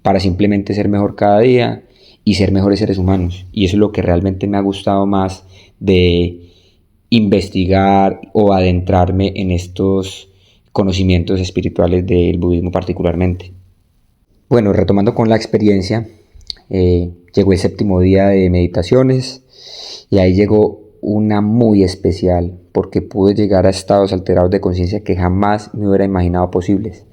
para simplemente ser mejor cada día y ser mejores seres humanos. Y eso es lo que realmente me ha gustado más de investigar o adentrarme en estos conocimientos espirituales del budismo particularmente. Bueno, retomando con la experiencia, llegó el séptimo día de meditaciones y ahí llegó una muy especial porque pude llegar a estados alterados de conciencia que jamás me hubiera imaginado posibles.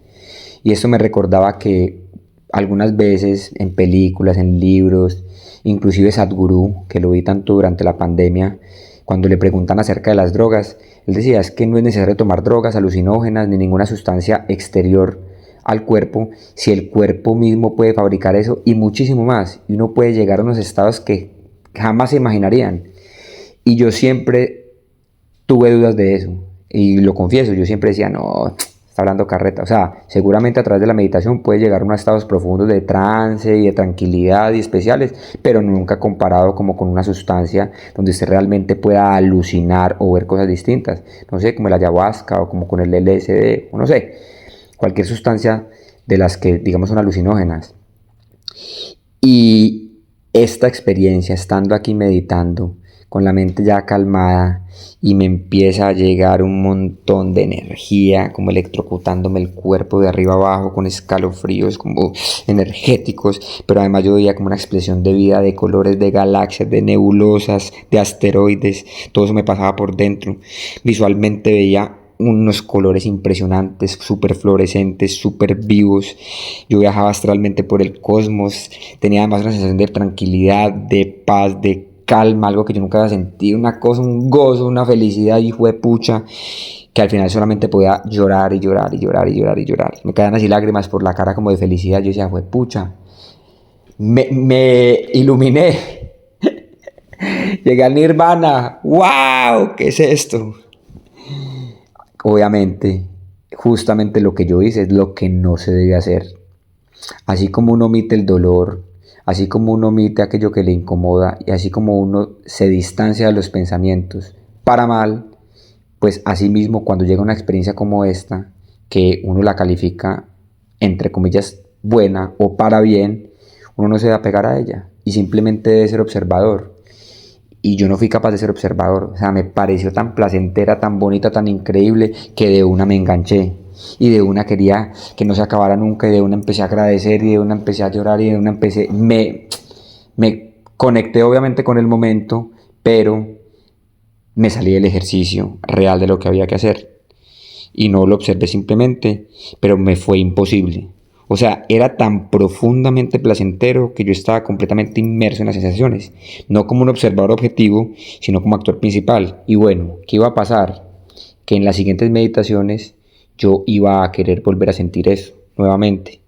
Y esto me recordaba que algunas veces en películas, en libros, inclusive Sadhguru, que lo vi tanto durante la pandemia, cuando le preguntan acerca de las drogas, él decía, es que no es necesario tomar drogas alucinógenas ni ninguna sustancia exterior al cuerpo, si el cuerpo mismo puede fabricar eso y muchísimo más, y uno puede llegar a unos estados que jamás se imaginarían. Y yo siempre tuve dudas de eso, y lo confieso, yo siempre decía, no, está hablando carreta. O sea, seguramente a través de la meditación puede llegar a unos estados profundos de trance y de tranquilidad y especiales, pero nunca comparado como con una sustancia donde usted realmente pueda alucinar o ver cosas distintas. No sé, como el ayahuasca o como con el LSD, o no sé, cualquier sustancia de las que digamos son alucinógenas. Y esta experiencia, estando aquí meditando, con la mente ya calmada, y me empieza a llegar un montón de energía, como electrocutándome el cuerpo de arriba abajo, con escalofríos como energéticos, pero además yo veía como una explosión de vida, de colores, de galaxias, de nebulosas, de asteroides, todo eso me pasaba por dentro. Visualmente veía unos colores impresionantes, súper fluorescentes, súper vivos. Yo viajaba astralmente por el cosmos, tenía además una sensación de tranquilidad, de paz, de calma, algo que yo nunca había sentido, una cosa, un gozo, una felicidad, y fue pucha, que al final solamente podía llorar y llorar y llorar y llorar y llorar. Me caían así lágrimas por la cara como de felicidad. Yo decía, fue pucha, me iluminé, llegué al nirvana, wow, ¿qué es esto? Obviamente, justamente lo que yo hice es lo que no se debe hacer. Así como uno omite el dolor, así como uno omite aquello que le incomoda, y así como uno se distancia de los pensamientos para mal, pues asimismo cuando llega una experiencia como esta, que uno la califica entre comillas buena o para bien, uno no se debe apegar a ella y simplemente debe ser observador. Y yo no fui capaz de ser observador. O sea, me pareció tan placentera, tan bonita, tan increíble, que de una me enganché. Y de una quería que no se acabara nunca, y de una empecé a agradecer, y de una empecé a llorar, y de una empecé... Me conecté obviamente con el momento, pero me salí del ejercicio real de lo que había que hacer. Y no lo observé simplemente, pero me fue imposible. O sea, era tan profundamente placentero que yo estaba completamente inmerso en las sensaciones, no como un observador objetivo, sino como actor principal. Y bueno, ¿qué iba a pasar? Que en las siguientes meditaciones yo iba a querer volver a sentir eso nuevamente.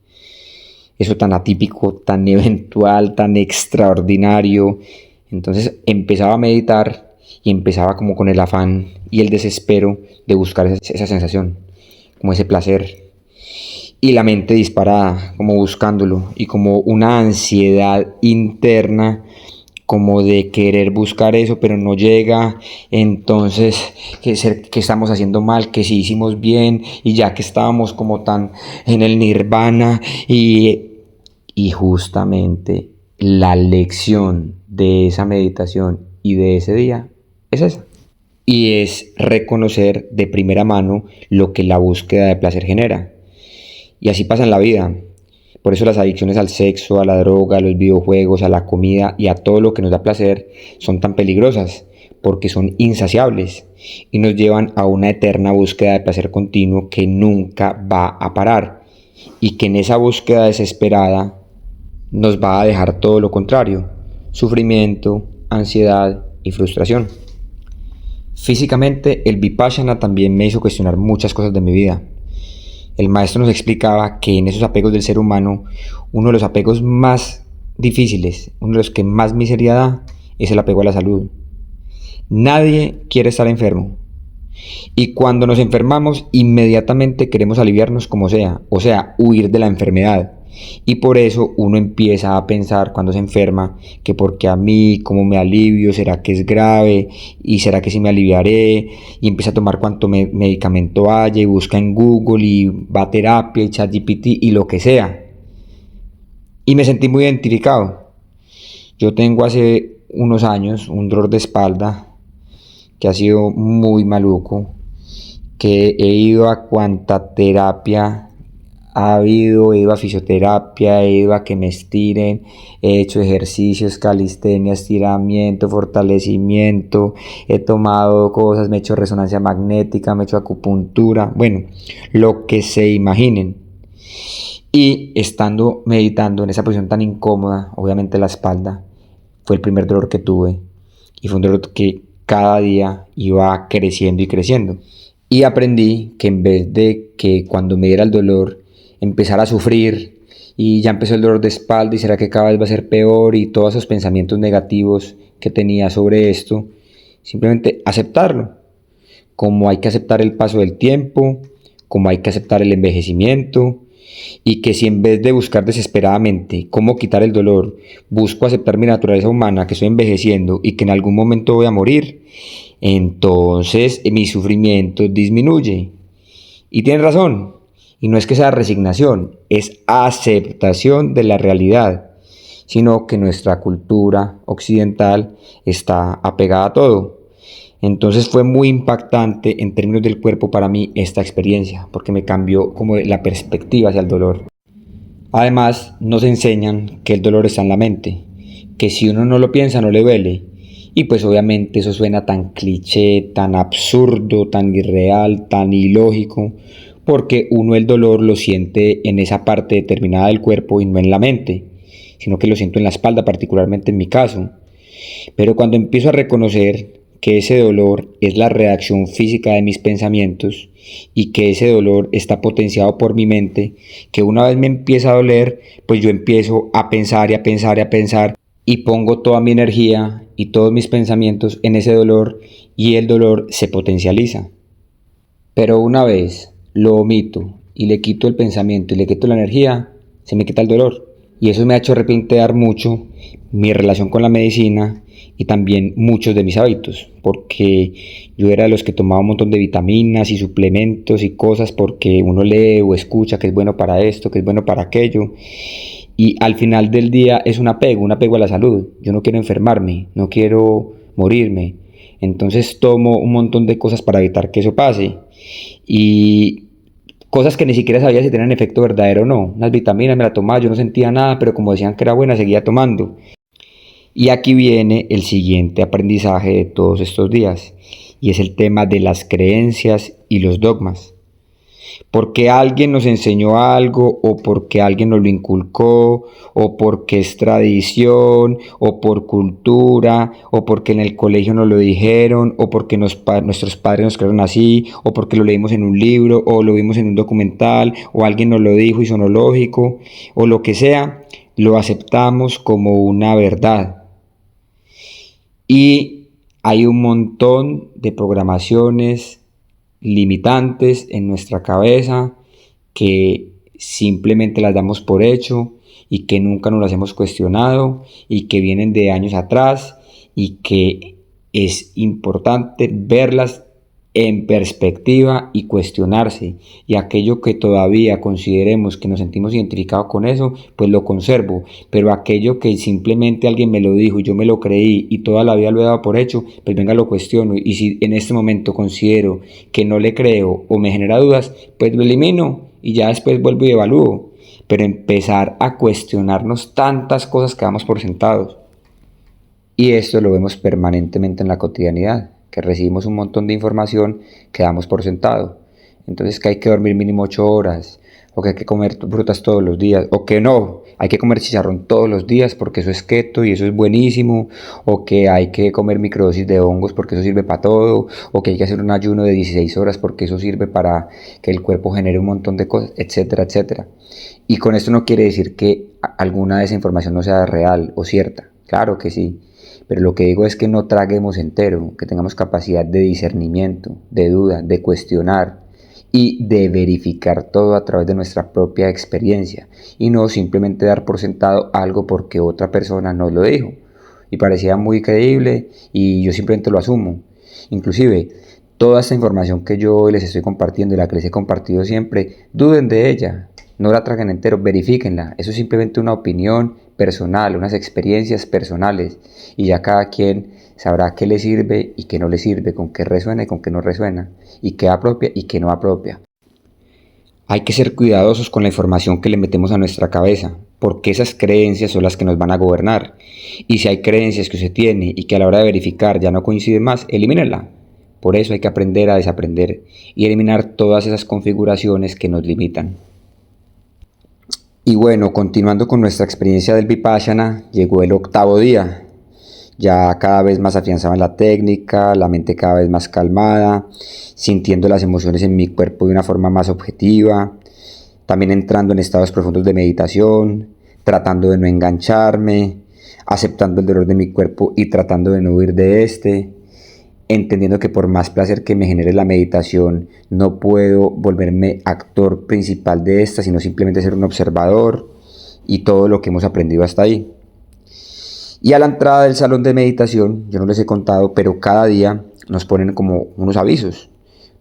Eso tan atípico, tan eventual, tan extraordinario. Entonces empezaba a meditar y empezaba como con el afán y el desespero de buscar esa sensación, como ese placer. Y la mente disparada, como buscándolo, y como una ansiedad interna, como de querer buscar eso, pero no llega. Entonces, que estamos haciendo mal, que si hicimos bien, y ya que estábamos como tan en el nirvana, y justamente la lección de esa meditación y de ese día es esa. Y es reconocer de primera mano lo que la búsqueda de placer genera. Y así pasa en la vida. Por eso las adicciones al sexo, a la droga, a los videojuegos, a la comida y a todo lo que nos da placer son tan peligrosas, porque son insaciables y nos llevan a una eterna búsqueda de placer continuo que nunca va a parar, y que en esa búsqueda desesperada nos va a dejar todo lo contrario: sufrimiento, ansiedad y frustración. Físicamente, el Vipassana también me hizo cuestionar muchas cosas de mi vida. El maestro nos explicaba que en esos apegos del ser humano, uno de los apegos más difíciles, uno de los que más miseria da, es el apego a la salud. Nadie quiere estar enfermo. Y cuando nos enfermamos, inmediatamente queremos aliviarnos como sea, o sea, huir de la enfermedad. Y por eso uno empieza a pensar cuando se enferma que porque a mí, ¿cómo me alivio? ¿Será que es grave? ¿Y será que sí me aliviaré? Y empieza a tomar cuanto medicamento haya, y busca en Google, y va a terapia, y ChatGPT, y lo que sea. Y me sentí muy identificado. Yo tengo hace unos años un dolor de espalda que ha sido muy maluco, que he ido a cuanta terapia ha habido, he ido a fisioterapia, he ido a que me estiren, he hecho ejercicios, calistenia, estiramiento, fortalecimiento, he tomado cosas, me he hecho resonancia magnética, me he hecho acupuntura, bueno, lo que se imaginen. Y estando meditando en esa posición tan incómoda, obviamente la espalda, fue el primer dolor que tuve, y fue un dolor que cada día iba creciendo y creciendo. Y aprendí que en vez de que cuando me diera el dolor empezar a sufrir, y ya empezó el dolor de espalda, y será que cada vez va a ser peor, y todos esos pensamientos negativos que tenía sobre esto, simplemente aceptarlo, como hay que aceptar el paso del tiempo, como hay que aceptar el envejecimiento, y que si en vez de buscar desesperadamente cómo quitar el dolor, busco aceptar mi naturaleza humana, que estoy envejeciendo y que en algún momento voy a morir, entonces mi sufrimiento disminuye. Y tienen razón. Y no es que sea resignación, es aceptación de la realidad. sino que nuestra cultura occidental está apegada a todo. Entonces fue muy impactante en términos del cuerpo para mí esta experiencia, porque me cambió como la perspectiva hacia el dolor. Además, nos enseñan que el dolor está en la mente, que si uno no lo piensa no le duele. Y pues obviamente eso suena tan cliché, tan absurdo, tan irreal, tan ilógico, porque uno el dolor lo siente en esa parte determinada del cuerpo y no en la mente, sino que lo siento en la espalda, particularmente en mi caso. Pero cuando empiezo a reconocer que ese dolor es la reacción física de mis pensamientos y que ese dolor está potenciado por mi mente, que una vez me empieza a doler, pues yo empiezo a pensar y a pensar y a pensar y pongo toda mi energía y todos mis pensamientos en ese dolor y el dolor se potencializa. Pero una vez lo omito y le quito el pensamiento y le quito la energía, se me quita el dolor. Y eso me ha hecho replantear mucho mi relación con la medicina y también muchos de mis hábitos, porque yo era de los que tomaba un montón de vitaminas y suplementos y cosas porque uno lee o escucha que es bueno para esto, que es bueno para aquello, y al final del día es un apego a la salud. Yo no quiero enfermarme, no quiero morirme, entonces tomo un montón de cosas para evitar que eso pase, y cosas que ni siquiera sabía si tenían efecto verdadero o no. Unas vitaminas me las tomaba, yo no sentía nada, pero como decían que era buena, seguía tomando. Y aquí viene el siguiente aprendizaje de todos estos días, y es el tema de las creencias y los dogmas. Porque alguien nos enseñó algo, o porque alguien nos lo inculcó, o porque es tradición, o por cultura, o porque en el colegio nos lo dijeron, o porque nuestros padres nos crearon así, o porque lo leímos en un libro, o lo vimos en un documental, o alguien nos lo dijo y sonó lógico, o lo que sea, lo aceptamos como una verdad. Y hay un montón de programaciones limitantes en nuestra cabeza que simplemente las damos por hecho y que nunca nos las hemos cuestionado y que vienen de años atrás y que es importante verlas en perspectiva y cuestionarse, y aquello que todavía consideremos que nos sentimos identificados con eso, pues lo conservo, pero aquello que simplemente alguien me lo dijo y yo me lo creí y toda la vida lo he dado por hecho, pues venga, lo cuestiono, y si en este momento considero que no le creo o me genera dudas, pues lo elimino y ya después vuelvo y evalúo. Pero empezar a cuestionarnos tantas cosas que damos por sentados, y esto lo vemos permanentemente en la cotidianidad, que recibimos un montón de información que damos por sentado. Entonces que hay que dormir mínimo 8 horas, o que hay que comer frutas todos los días, o que no, hay que comer chicharrón todos los días porque eso es keto y eso es buenísimo, o que hay que comer microdosis de hongos porque eso sirve para todo, o que hay que hacer un ayuno de 16 horas porque eso sirve para que el cuerpo genere un montón de cosas, etcétera, etcétera. Y con esto no quiere decir que alguna de esa información no sea real o cierta, claro que sí. Pero lo que digo es que no traguemos entero, que tengamos capacidad de discernimiento, de duda, de cuestionar y de verificar todo a través de nuestra propia experiencia, y no simplemente dar por sentado algo porque otra persona nos lo dijo y parecía muy creíble y yo simplemente lo asumo. Inclusive, toda esta información que yo les estoy compartiendo y la que les he compartido siempre, duden de ella, no la traguen entero, verifíquenla. Eso es simplemente una opinión personal, unas experiencias personales, y ya cada quien sabrá qué le sirve y qué no le sirve, con qué resuena y con qué no resuena, y qué apropia y qué no apropia. Hay que ser cuidadosos con la información que le metemos a nuestra cabeza, porque esas creencias son las que nos van a gobernar. Y si hay creencias que usted tiene y que a la hora de verificar ya no coinciden más, elimínenla. Por eso hay que aprender a desaprender y eliminar todas esas configuraciones que nos limitan. Y bueno, continuando con nuestra experiencia del Vipassana, llegó el 8º día. Ya cada vez más afianzada en la técnica, la mente cada vez más calmada, sintiendo las emociones en mi cuerpo de una forma más objetiva, también entrando en estados profundos de meditación, tratando de no engancharme, aceptando el dolor de mi cuerpo y tratando de no huir de este, entendiendo que por más placer que me genere la meditación, no puedo volverme actor principal de esta, sino simplemente ser un observador, y todo lo que hemos aprendido hasta ahí. Y a la entrada del salón de meditación, yo no les he contado, pero cada día nos ponen como unos avisos,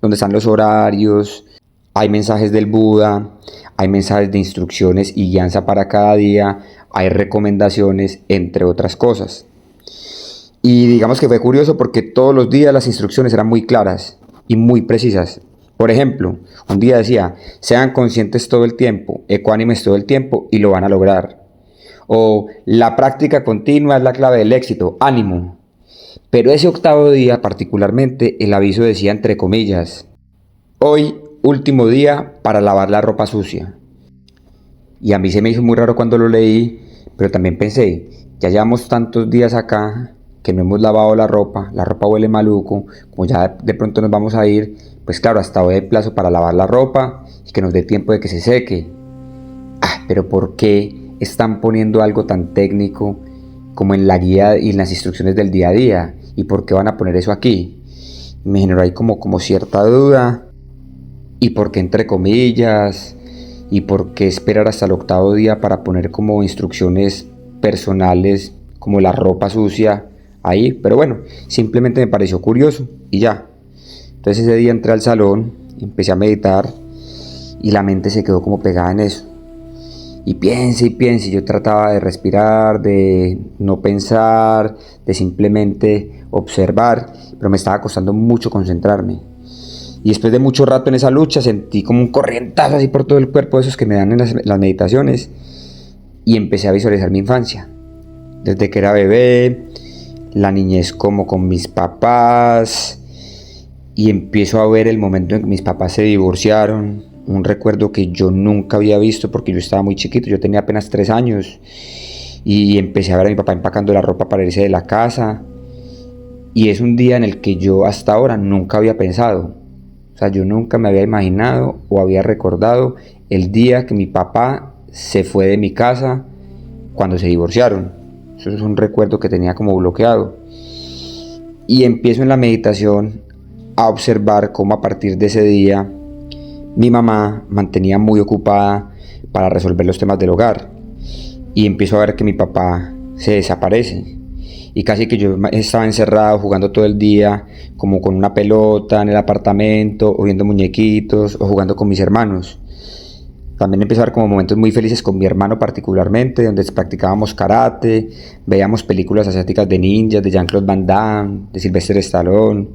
donde están los horarios, hay mensajes del Buda, hay mensajes de instrucciones y guianza para cada día, hay recomendaciones, entre otras cosas. Y digamos que fue curioso porque todos los días las instrucciones eran muy claras y muy precisas. Por ejemplo, un día decía, sean conscientes todo el tiempo, ecuánimes todo el tiempo y lo van a lograr. O la práctica continua es la clave del éxito, ánimo. Pero ese octavo día particularmente el aviso decía entre comillas, hoy último día para lavar la ropa sucia. Y a mí se me hizo muy raro cuando lo leí, pero también pensé, ya llevamos tantos días acá que no hemos lavado la ropa huele maluco, como ya de pronto nos vamos a ir, pues claro, hasta hoy hay plazo para lavar la ropa y que nos dé tiempo de que se seque. Pero ¿por qué están poniendo algo tan técnico como en la guía y en las instrucciones del día a día? ¿Y por qué van a poner eso aquí? Me generó ahí como cierta duda. ¿Y por qué entre comillas? ¿Y por qué esperar hasta el octavo día para poner como instrucciones personales como la ropa sucia ahí? Pero bueno, simplemente me pareció curioso y ya. Entonces ese día entré al salón, empecé a meditar y la mente se quedó como pegada en eso. Y piense, yo trataba de respirar, de no pensar, de simplemente observar, pero me estaba costando mucho concentrarme. Y después de mucho rato en esa lucha sentí como un corrientazo así por todo el cuerpo, esos que me dan en las meditaciones, y empecé a visualizar mi infancia. Desde que era bebé, la niñez como con mis papás, y empiezo a ver el momento en que mis papás se divorciaron, un recuerdo que yo nunca había visto porque yo estaba muy chiquito, yo tenía apenas 3 años, y empecé a ver a mi papá empacando la ropa para irse de la casa, y es un día en el que yo hasta ahora nunca había pensado. O sea, yo nunca me había imaginado o había recordado el día que mi papá se fue de mi casa cuando se divorciaron. Eso es un recuerdo que tenía como bloqueado. Y empiezo en la meditación a observar cómo a partir de ese día mi mamá mantenía muy ocupada para resolver los temas del hogar. Y empiezo a ver que mi papá se desaparece. Y casi que yo estaba encerrado jugando todo el día, como con una pelota en el apartamento, o viendo muñequitos, o jugando con mis hermanos. También empecé a ver como momentos muy felices con mi hermano particularmente, donde practicábamos karate, veíamos películas asiáticas de ninjas, de Jean-Claude Van Damme, de Sylvester Stallone,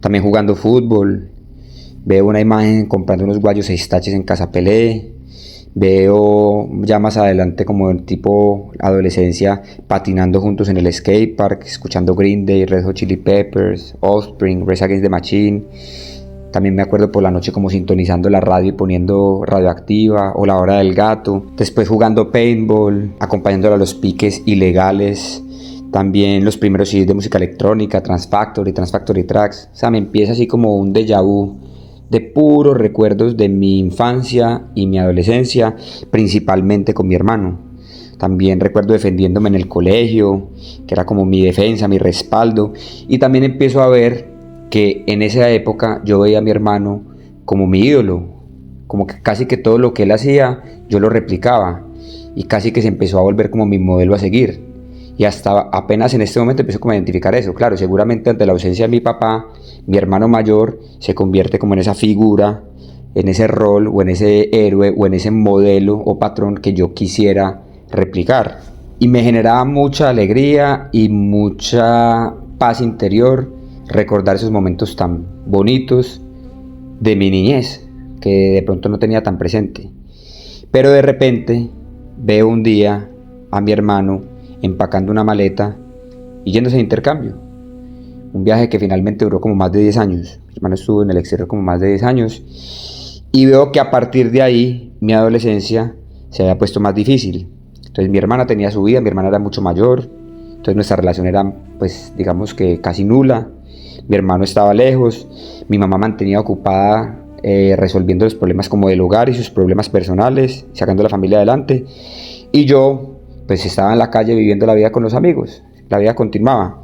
también jugando fútbol. Veo una imagen comprando unos guayos 6 taches en Casa Pelé. Veo ya más adelante como en tipo adolescencia patinando juntos en el skatepark, escuchando Green Day, Red Hot Chili Peppers, Offspring, Rage Against the Machine. También me acuerdo por la noche como sintonizando la radio y poniendo Radioactiva o La Hora del Gato. Después jugando paintball, acompañándolo a los piques ilegales. También los primeros CDs de música electrónica, Transfactory Tracks. O sea, me empieza así como un déjà vu de puros recuerdos de mi infancia y mi adolescencia, principalmente con mi hermano. También recuerdo defendiéndome en el colegio, que era como mi defensa, mi respaldo. Y también empiezo a ver que en esa época yo veía a mi hermano como mi ídolo, como que casi que todo lo que él hacía yo lo replicaba y casi que se empezó a volver como mi modelo a seguir. Y hasta apenas en este momento empiezo como a identificar eso. Claro, seguramente ante la ausencia de mi papá, mi hermano mayor se convierte como en esa figura, en ese rol o en ese héroe o en ese modelo o patrón que yo quisiera replicar. Y me generaba mucha alegría y mucha paz interior recordar esos momentos tan bonitos de mi niñez, que de pronto no tenía tan presente. Pero de repente veo un día a mi hermano empacando una maleta y yéndose de intercambio. Un viaje que finalmente duró como más de 10 años. Mi hermano estuvo en el exterior como más de 10 años. Y veo que a partir de ahí mi adolescencia se había puesto más difícil. Entonces mi hermana tenía su vida, mi hermana era mucho mayor. Entonces nuestra relación era, pues digamos que casi nula. Mi hermano estaba lejos. Mi mamá mantenía ocupada resolviendo los problemas como del hogar y sus problemas personales, sacando a la familia adelante. Y yo pues estaba en la calle viviendo la vida con los amigos, la vida continuaba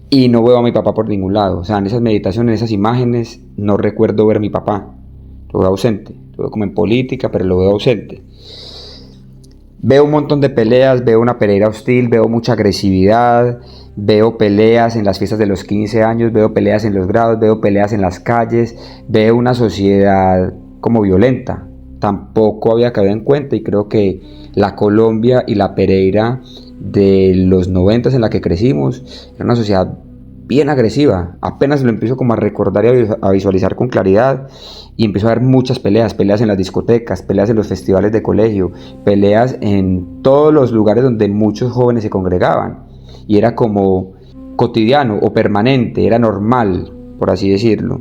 y no veo a mi papá por ningún lado. O sea, en esas meditaciones, en esas imágenes, no recuerdo ver a mi papá, lo veo ausente, lo veo como en política, pero lo veo ausente. Veo un montón de peleas, veo una Pereira hostil, veo mucha agresividad, veo peleas en las fiestas de los 15 años, veo peleas en los grados, veo peleas en las calles, veo una sociedad como violenta. tampoco había caído en cuenta, y creo que la Colombia y la Pereira de los 90 en la que crecimos era una sociedad bien agresiva. Apenas lo empiezo como a recordar y a visualizar con claridad, y empiezo a ver muchas peleas, peleas en las discotecas, peleas en los festivales de colegio, peleas en todos los lugares donde muchos jóvenes se congregaban, y era como cotidiano o permanente, era normal, por así decirlo.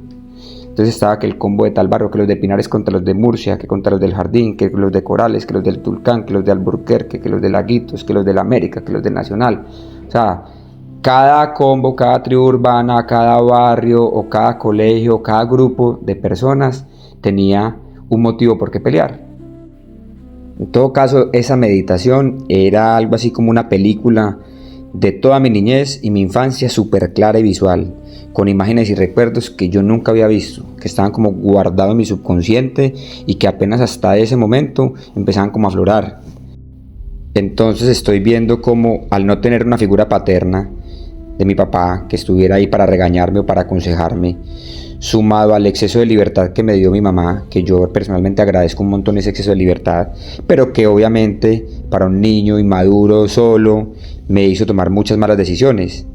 Entonces estaba que el combo de tal barrio, que los de Pinares contra los de Murcia, que contra los del Jardín, que los de Corales, que los del Tulcán, que los de Alburquerque, que los de Laguitos, que los del América, que los del Nacional. O sea, cada combo, cada tribu urbana, cada barrio o cada colegio o cada grupo de personas tenía un motivo por qué pelear. En todo caso, esa meditación era algo así como una película de toda mi niñez y mi infancia, súper clara y visual, con imágenes y recuerdos que yo nunca había visto, que estaban como guardados en mi subconsciente y que apenas hasta ese momento empezaban como a aflorar. Entonces estoy viendo como, al no tener una figura paterna de mi papá que estuviera ahí para regañarme o para aconsejarme, sumado al exceso de libertad que me dio mi mamá, que yo personalmente agradezco un montón ese exceso de libertad, pero que obviamente para un niño inmaduro solo me hizo tomar muchas malas decisiones.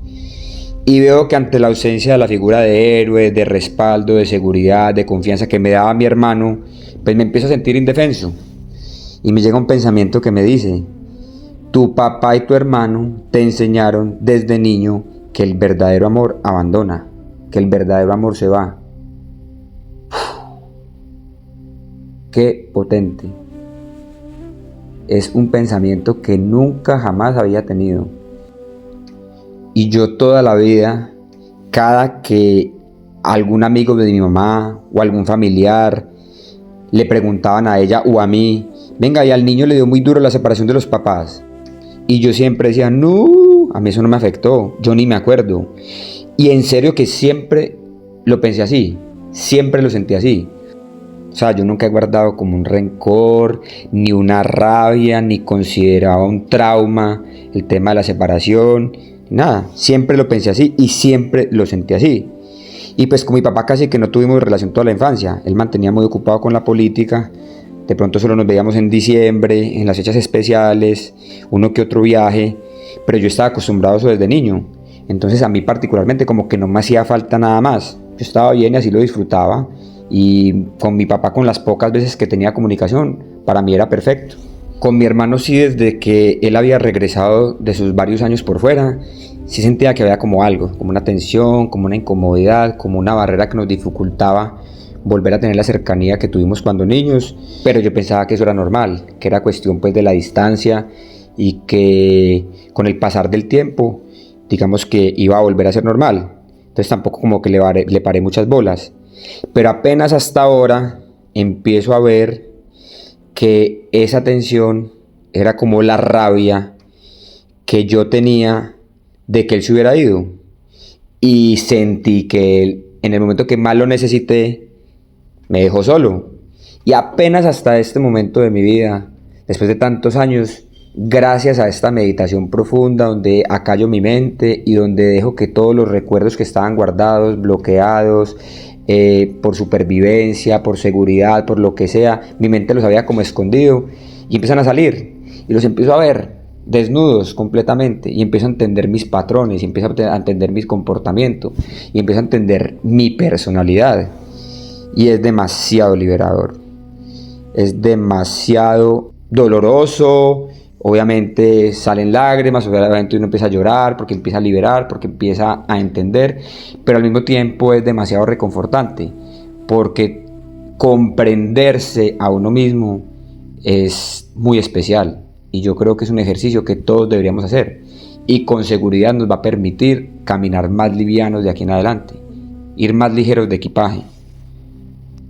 Y veo que ante la ausencia de la figura de héroe, de respaldo, de seguridad, de confianza que me daba mi hermano, pues me empiezo a sentir indefenso. Y me llega un pensamiento que me dice: tu papá y tu hermano te enseñaron desde niño que el verdadero amor abandona, que el verdadero amor se va. Qué potente. Es un pensamiento que nunca jamás había tenido. Y yo toda la vida, cada que algún amigo de mi mamá o algún familiar le preguntaban a ella o a mí: venga, y al niño le dio muy duro la separación de los papás. Y yo siempre decía: no, a mí eso no me afectó, yo ni me acuerdo. Y en serio que siempre lo pensé así, siempre lo sentí así. O sea, yo nunca he guardado como un rencor, ni una rabia, ni consideraba un trauma el tema de la separación, nada. Siempre lo pensé así y siempre lo sentí así. Y pues con mi papá casi que no tuvimos relación toda la infancia. Él mantenía muy ocupado con la política. De pronto solo nos veíamos en diciembre, en las fechas especiales, uno que otro viaje. Pero yo estaba acostumbrado a eso desde niño. Entonces a mí particularmente como que no me hacía falta nada más. Yo estaba bien y así lo disfrutaba. Y con mi papá, con las pocas veces que tenía comunicación, para mí era perfecto. Con mi hermano sí, desde que él había regresado de sus varios años por fuera, sí sentía que había como algo, como una tensión, como una incomodidad, como una barrera que nos dificultaba volver a tener la cercanía que tuvimos cuando niños. Pero yo pensaba que eso era normal, que era cuestión pues de la distancia, y que con el pasar del tiempo, digamos que iba a volver a ser normal. Entonces tampoco como que le paré muchas bolas. Pero apenas hasta ahora empiezo a ver que esa tensión era como la rabia que yo tenía de que él se hubiera ido. Y sentí que él, en el momento que más lo necesité, me dejó solo. Y apenas hasta este momento de mi vida, después de tantos años, gracias a esta meditación profunda donde acallo mi mente y donde dejo que todos los recuerdos que estaban guardados, bloqueados, por supervivencia, por seguridad, por lo que sea, mi mente los había como escondido, y empiezan a salir y los empiezo a ver desnudos completamente, y empiezo a entender mis patrones, y empiezo a entender mis comportamientos, y empiezo a entender mi personalidad, y es demasiado liberador, es demasiado doloroso. Obviamente salen lágrimas, obviamente uno empieza a llorar porque empieza a liberar, porque empieza a entender, pero al mismo tiempo es demasiado reconfortante, porque comprenderse a uno mismo es muy especial, y yo creo que es un ejercicio que todos deberíamos hacer, y con seguridad nos va a permitir caminar más livianos de aquí en adelante, ir más ligeros de equipaje.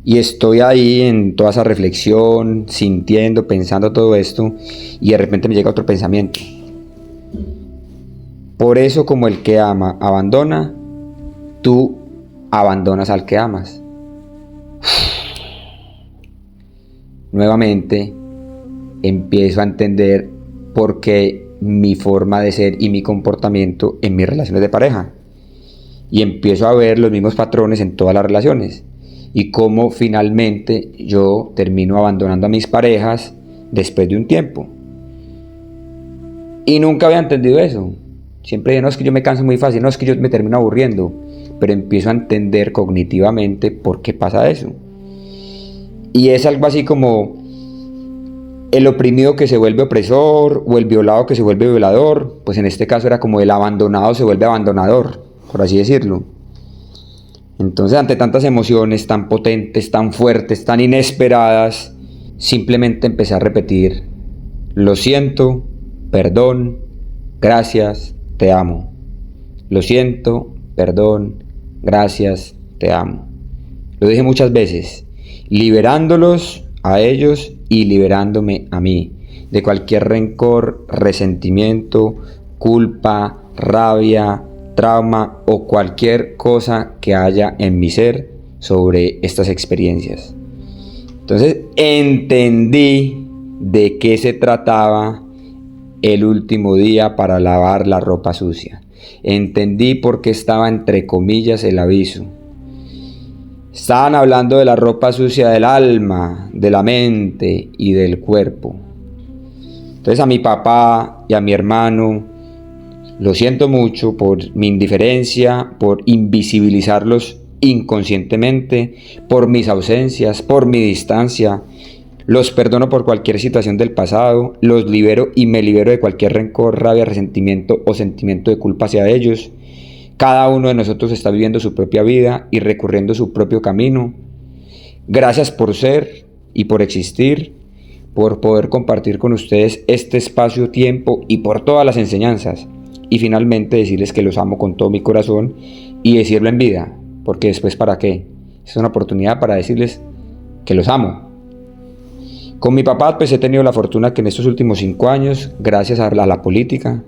Y estoy ahí en toda esa reflexión, sintiendo, pensando todo esto, y de repente me llega otro pensamiento. Por eso, como el que ama abandona, tú abandonas al que amas. Nuevamente empiezo a entender por qué mi forma de ser y mi comportamiento en mis relaciones de pareja, y empiezo a ver los mismos patrones en todas las relaciones. y cómo finalmente yo termino abandonando a mis parejas después de un tiempo. Y nunca había entendido eso. Siempre dije, no, es que yo me canso muy fácil, no, es que yo me termino aburriendo. Pero empiezo a entender cognitivamente por qué pasa eso. Y es algo así como el oprimido que se vuelve opresor, o el violado que se vuelve violador. Pues en este caso era como el abandonado se vuelve abandonador, por así decirlo. Entonces, ante tantas emociones tan potentes, tan fuertes, tan inesperadas, simplemente empecé a repetir: lo siento, perdón, gracias, te amo. Lo siento, perdón, gracias, te amo. Lo dije muchas veces, liberándolos a ellos y liberándome a mí de cualquier rencor, resentimiento, culpa, rabia, trauma o cualquier cosa que haya en mi ser sobre estas experiencias. Entonces entendí de qué se trataba el último día para lavar la ropa sucia. Entendí por qué estaba entre comillas el aviso. Estaban hablando de la ropa sucia del alma, de la mente y del cuerpo. Entonces a mi papá y a mi hermano lo siento mucho por mi indiferencia, por invisibilizarlos inconscientemente, por mis ausencias, por mi distancia. Los perdono por cualquier situación del pasado, los libero y me libero de cualquier rencor, rabia, resentimiento o sentimiento de culpa hacia ellos. Cada uno de nosotros está viviendo su propia vida y recorriendo su propio camino. Gracias por ser y por existir, por poder compartir con ustedes este espacio-tiempo y por todas las enseñanzas. Y finalmente decirles que los amo con todo mi corazón y decirlo en vida, porque después ¿para qué? Es una oportunidad para decirles que los amo. Con mi papá pues he tenido la fortuna que en estos últimos 5 años, gracias a la política,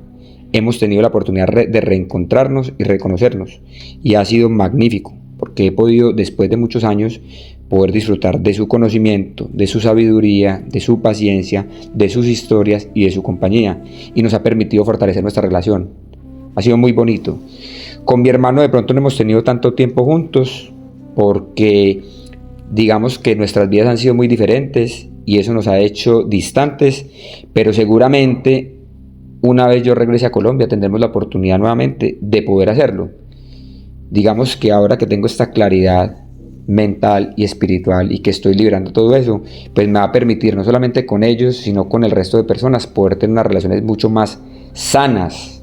hemos tenido la oportunidad de reencontrarnos y reconocernos. Y ha sido magnífico, porque he podido después de muchos años poder disfrutar de su conocimiento, de su sabiduría, de su paciencia, de sus historias y de su compañía. Y nos ha permitido fortalecer nuestra relación. Ha sido muy bonito. Con mi hermano de pronto no hemos tenido tanto tiempo juntos porque digamos que nuestras vidas han sido muy diferentes y eso nos ha hecho distantes, pero seguramente una vez yo regrese a Colombia tendremos la oportunidad nuevamente de poder hacerlo. Digamos que ahora que tengo esta claridad mental y espiritual y que estoy liberando todo eso, pues me va a permitir no solamente con ellos, sino con el resto de personas poder tener unas relaciones mucho más sanas.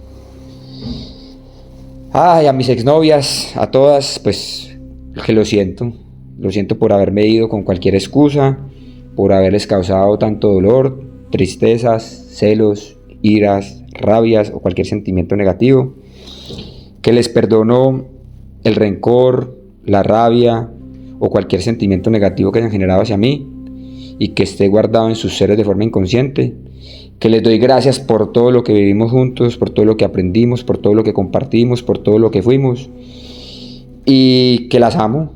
Ay, a mis exnovias, a todas, pues que lo siento por haberme ido con cualquier excusa, por haberles causado tanto dolor, tristezas, celos, iras, rabias o cualquier sentimiento negativo, que les perdono el rencor, la rabia o cualquier sentimiento negativo que hayan generado hacia mí y que esté guardado en sus seres de forma inconsciente, que les doy gracias por todo lo que vivimos juntos, por todo lo que aprendimos, por todo lo que compartimos, por todo lo que fuimos y que las amo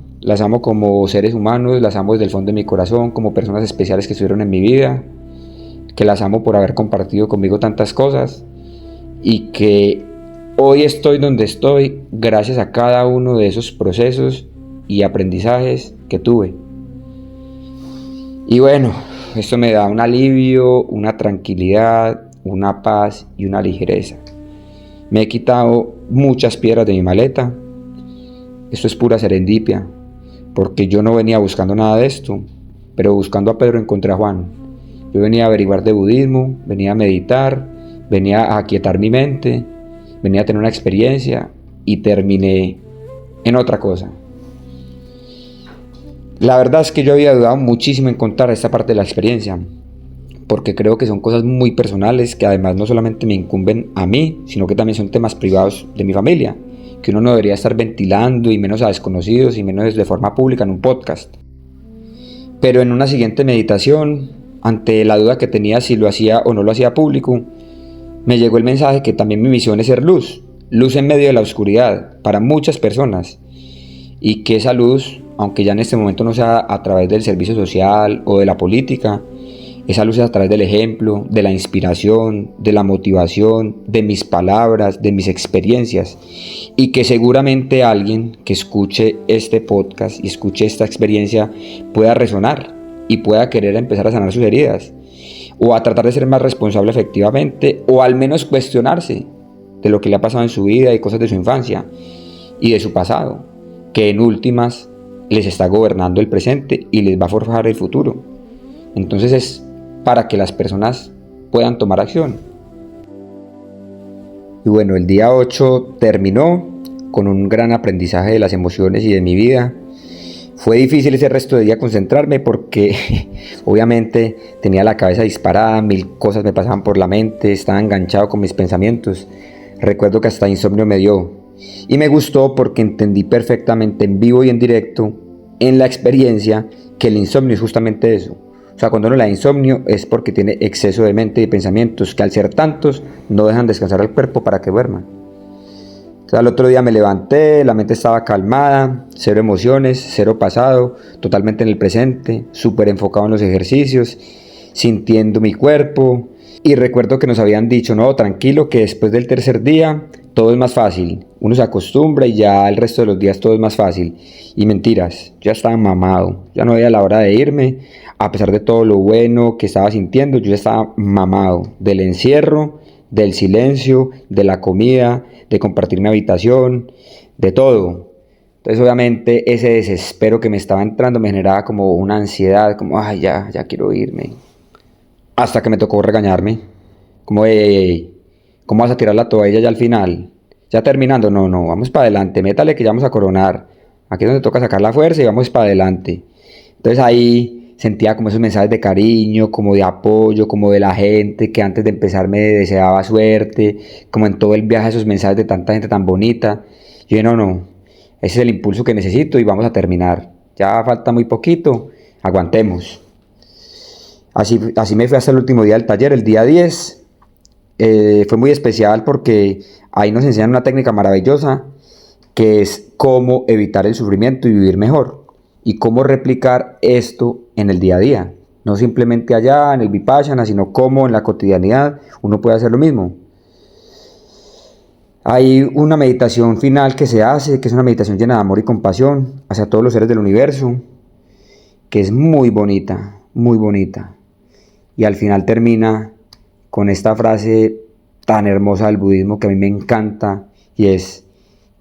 como seres humanos, las amo desde el fondo de mi corazón, como personas especiales que estuvieron en mi vida, que las amo por haber compartido conmigo tantas cosas y que hoy estoy donde estoy gracias a cada uno de esos procesos y aprendizajes que tuve. Y bueno, esto me da un alivio, una tranquilidad, una paz y una ligereza. Me he quitado muchas piedras de mi maleta. Esto es pura serendipia, porque yo no venía buscando nada de esto, pero buscando a Pedro encontré a Juan. Yo venía a averiguar de budismo, venía a meditar, venía a aquietar mi mente, venía a tener una experiencia y terminé en otra cosa. La verdad es que yo había dudado muchísimo en contar esta parte de la experiencia, porque creo que son cosas muy personales que además no solamente me incumben a mí, sino que también son temas privados de mi familia, que uno no debería estar ventilando y menos a desconocidos y menos de forma pública en un podcast. Pero en una siguiente meditación, ante la duda que tenía si lo hacía o no lo hacía público, me llegó el mensaje que también mi misión es ser luz en medio de la oscuridad para muchas personas, y que esa luz, aunque ya en este momento no sea a través del servicio social o de la política, Esa luz es a través del ejemplo, de la inspiración, de la motivación, de mis palabras, de mis experiencias. Y que seguramente alguien que escuche este podcast y escuche esta experiencia pueda resonar y pueda querer empezar a sanar sus heridas. O a tratar de ser más responsable efectivamente, o al menos cuestionarse de lo que le ha pasado en su vida y cosas de su infancia y de su pasado, que en últimas les está gobernando el presente y les va a forjar el futuro. Entonces es para que las personas puedan tomar acción. Y bueno, el día 8 terminó con un gran aprendizaje de las emociones y de mi vida. Fue difícil ese resto de día concentrarme porque obviamente tenía la cabeza disparada, 1000 cosas me pasaban por la mente, estaba enganchado con mis pensamientos. Recuerdo que hasta insomnio me dio. Y me gustó porque entendí perfectamente en vivo y en directo, en la experiencia, que el insomnio es justamente eso. O sea, cuando uno le da insomnio es porque tiene exceso de mente y pensamientos que al ser tantos no dejan descansar al cuerpo para que duerma. O sea, al otro día me levanté, la mente estaba calmada, cero emociones, cero pasado, totalmente en el presente, súper enfocado en los ejercicios, sintiendo mi cuerpo. Y recuerdo que nos habían dicho, no, tranquilo, que después del tercer día todo es más fácil. Uno se acostumbra y ya el resto de los días todo es más fácil. Y mentiras, ya estaba mamado, ya no veía la hora de irme. A pesar de todo lo bueno que estaba sintiendo, yo ya estaba mamado del encierro, del silencio, de la comida, de compartir mi habitación, de todo. Entonces obviamente ese desespero que me estaba entrando me generaba como una ansiedad, como ay ya quiero irme. Hasta que me tocó regañarme, como ¿cómo vas a tirar la toalla ya al final? Ya terminando, no, vamos para adelante, métale que ya vamos a coronar. Aquí es donde toca sacar la fuerza y vamos para adelante. Entonces ahí sentía como esos mensajes de cariño, como de apoyo, como de la gente que antes de empezar me deseaba suerte, como en todo el viaje esos mensajes de tanta gente tan bonita. Yo dije, no, ese es el impulso que necesito y vamos a terminar. Ya falta muy poquito, aguantemos. Así me fui hasta el último día del taller, el día 10. Fue muy especial porque ahí nos enseñan una técnica maravillosa que es cómo evitar el sufrimiento y vivir mejor y cómo replicar esto en el día a día, no simplemente allá en el Vipassana, sino cómo en la cotidianidad uno puede hacer lo mismo. Hay una meditación final que se hace, que es una meditación llena de amor y compasión hacia todos los seres del universo, que es muy bonita, y al final termina con esta frase tan hermosa del budismo que a mí me encanta, y es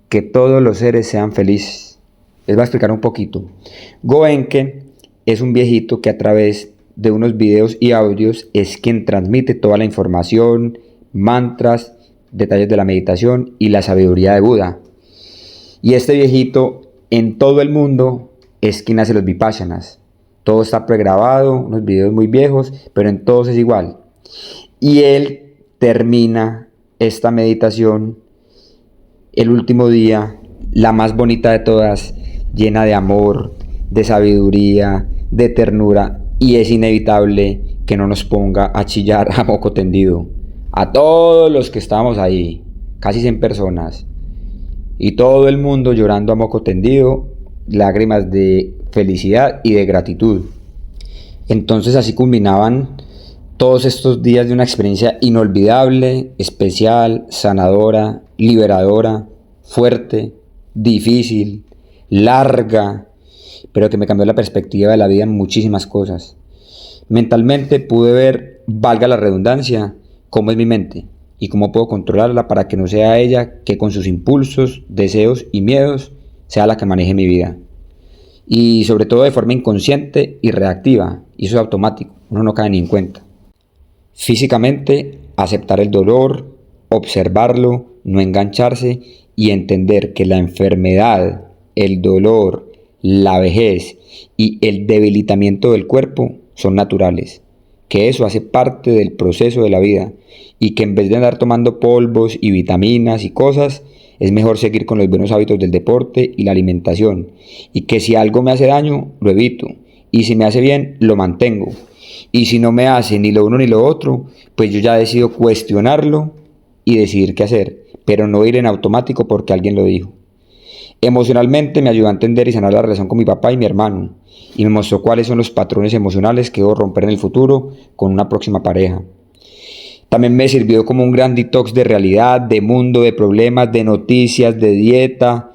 que todos los seres sean felices. Les voy a explicar un poquito. Goenken es un viejito que a través de unos videos y audios es quien transmite toda la información, mantras, detalles de la meditación y la sabiduría de Buda. Y este viejito en todo el mundo es quien hace los vipassanas. Todo está pregrabado, unos videos muy viejos, pero en todos es igual. Y él termina esta meditación el último día, la más bonita de todas, llena de amor, de sabiduría, de ternura, y es inevitable que no nos ponga a chillar a moco tendido. A todos los que estábamos ahí, casi 100 personas, y todo el mundo llorando a moco tendido, lágrimas de felicidad y de gratitud. Entonces así culminaban todos estos días de una experiencia inolvidable, especial, sanadora, liberadora, fuerte, difícil, larga, pero que me cambió la perspectiva de la vida en muchísimas cosas. Mentalmente pude ver, valga la redundancia, cómo es mi mente y cómo puedo controlarla para que no sea ella que con sus impulsos, deseos y miedos sea la que maneje mi vida. Y sobre todo de forma inconsciente y reactiva, y eso es automático, uno no cae ni en cuenta. Físicamente, aceptar el dolor, observarlo, no engancharse y entender que la enfermedad, el dolor, la vejez y el debilitamiento del cuerpo son naturales, que eso hace parte del proceso de la vida y que en vez de andar tomando polvos y vitaminas y cosas, es mejor seguir con los buenos hábitos del deporte y la alimentación, y que si algo me hace daño, lo evito, y si me hace bien, lo mantengo, y si no me hace ni lo uno ni lo otro, pues yo ya decido cuestionarlo y decidir qué hacer, pero no ir en automático porque alguien lo dijo. Emocionalmente me ayudó a entender y sanar la relación con mi papá y mi hermano, y me mostró cuáles son los patrones emocionales que debo romper en el futuro con una próxima pareja. También me sirvió como un gran detox de realidad, de mundo, de problemas, de noticias, de dieta.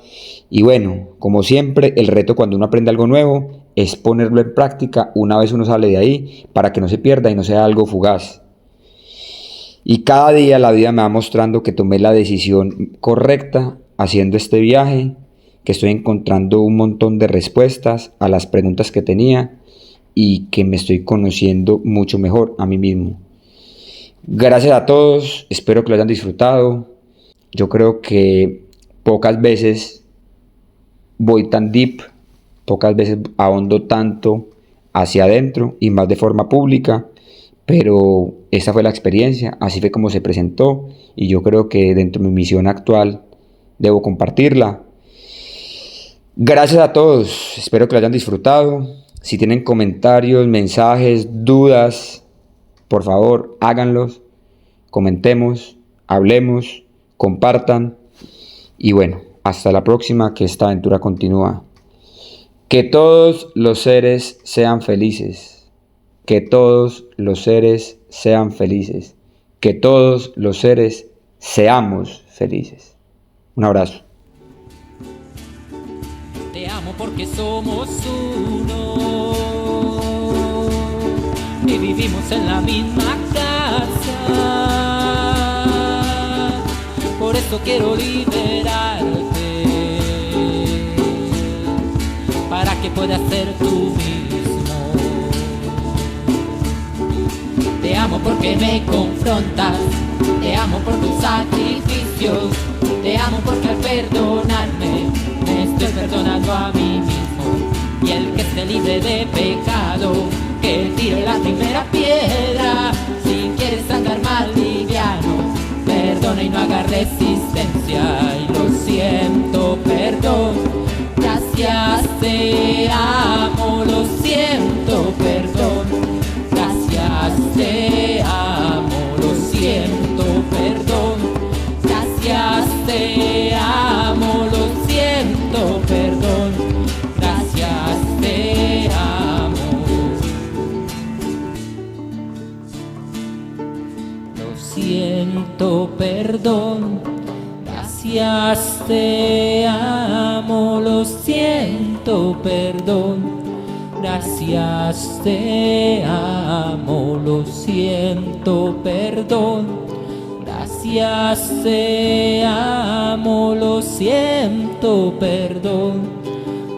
Y bueno, como siempre, el reto cuando uno aprende algo nuevo es ponerlo en práctica una vez uno sale de ahí para que no se pierda y no sea algo fugaz. Y cada día la vida me va mostrando que tomé la decisión correcta haciendo este viaje, que estoy encontrando un montón de respuestas a las preguntas que tenía y que me estoy conociendo mucho mejor a mí mismo. Gracias a todos, espero que lo hayan disfrutado. Yo creo que pocas veces voy tan deep, pocas veces ahondo tanto hacia adentro y más de forma pública, pero esa fue la experiencia, así fue como se presentó y yo creo que dentro de mi misión actual debo compartirla. Gracias a todos, espero que lo hayan disfrutado. Si tienen comentarios, mensajes, dudas, por favor háganlos, comentemos, hablemos, compartan y bueno, hasta la próxima, que esta aventura continúa. Que todos los seres sean felices. Que todos los seres sean felices. Que todos los seres seamos felices. Un abrazo. Te amo porque somos uno y vivimos en la misma casa. Por eso quiero liberarte, para que puedas ser tú mismo. Te amo porque me confrontas, te amo por tus sacrificios, te amo porque al perdonarme me estoy perdonando a mí mismo. Y el que esté libre de pecado, que tire la primera piedra. Si quieres andar más liviano, perdona y no haga resistencia. Y lo siento, perdón, gracias, te amo, lo siento, perdón, gracias, te amo, lo siento, perdón, gracias, te amo, lo siento, perdón, gracias, te amo, lo siento, perdón, gracias, te amo, lo siento, perdón, gracias, te amo, lo siento, perdón, gracias, te amo, lo siento, perdón,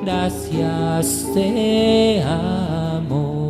gracias, te amo.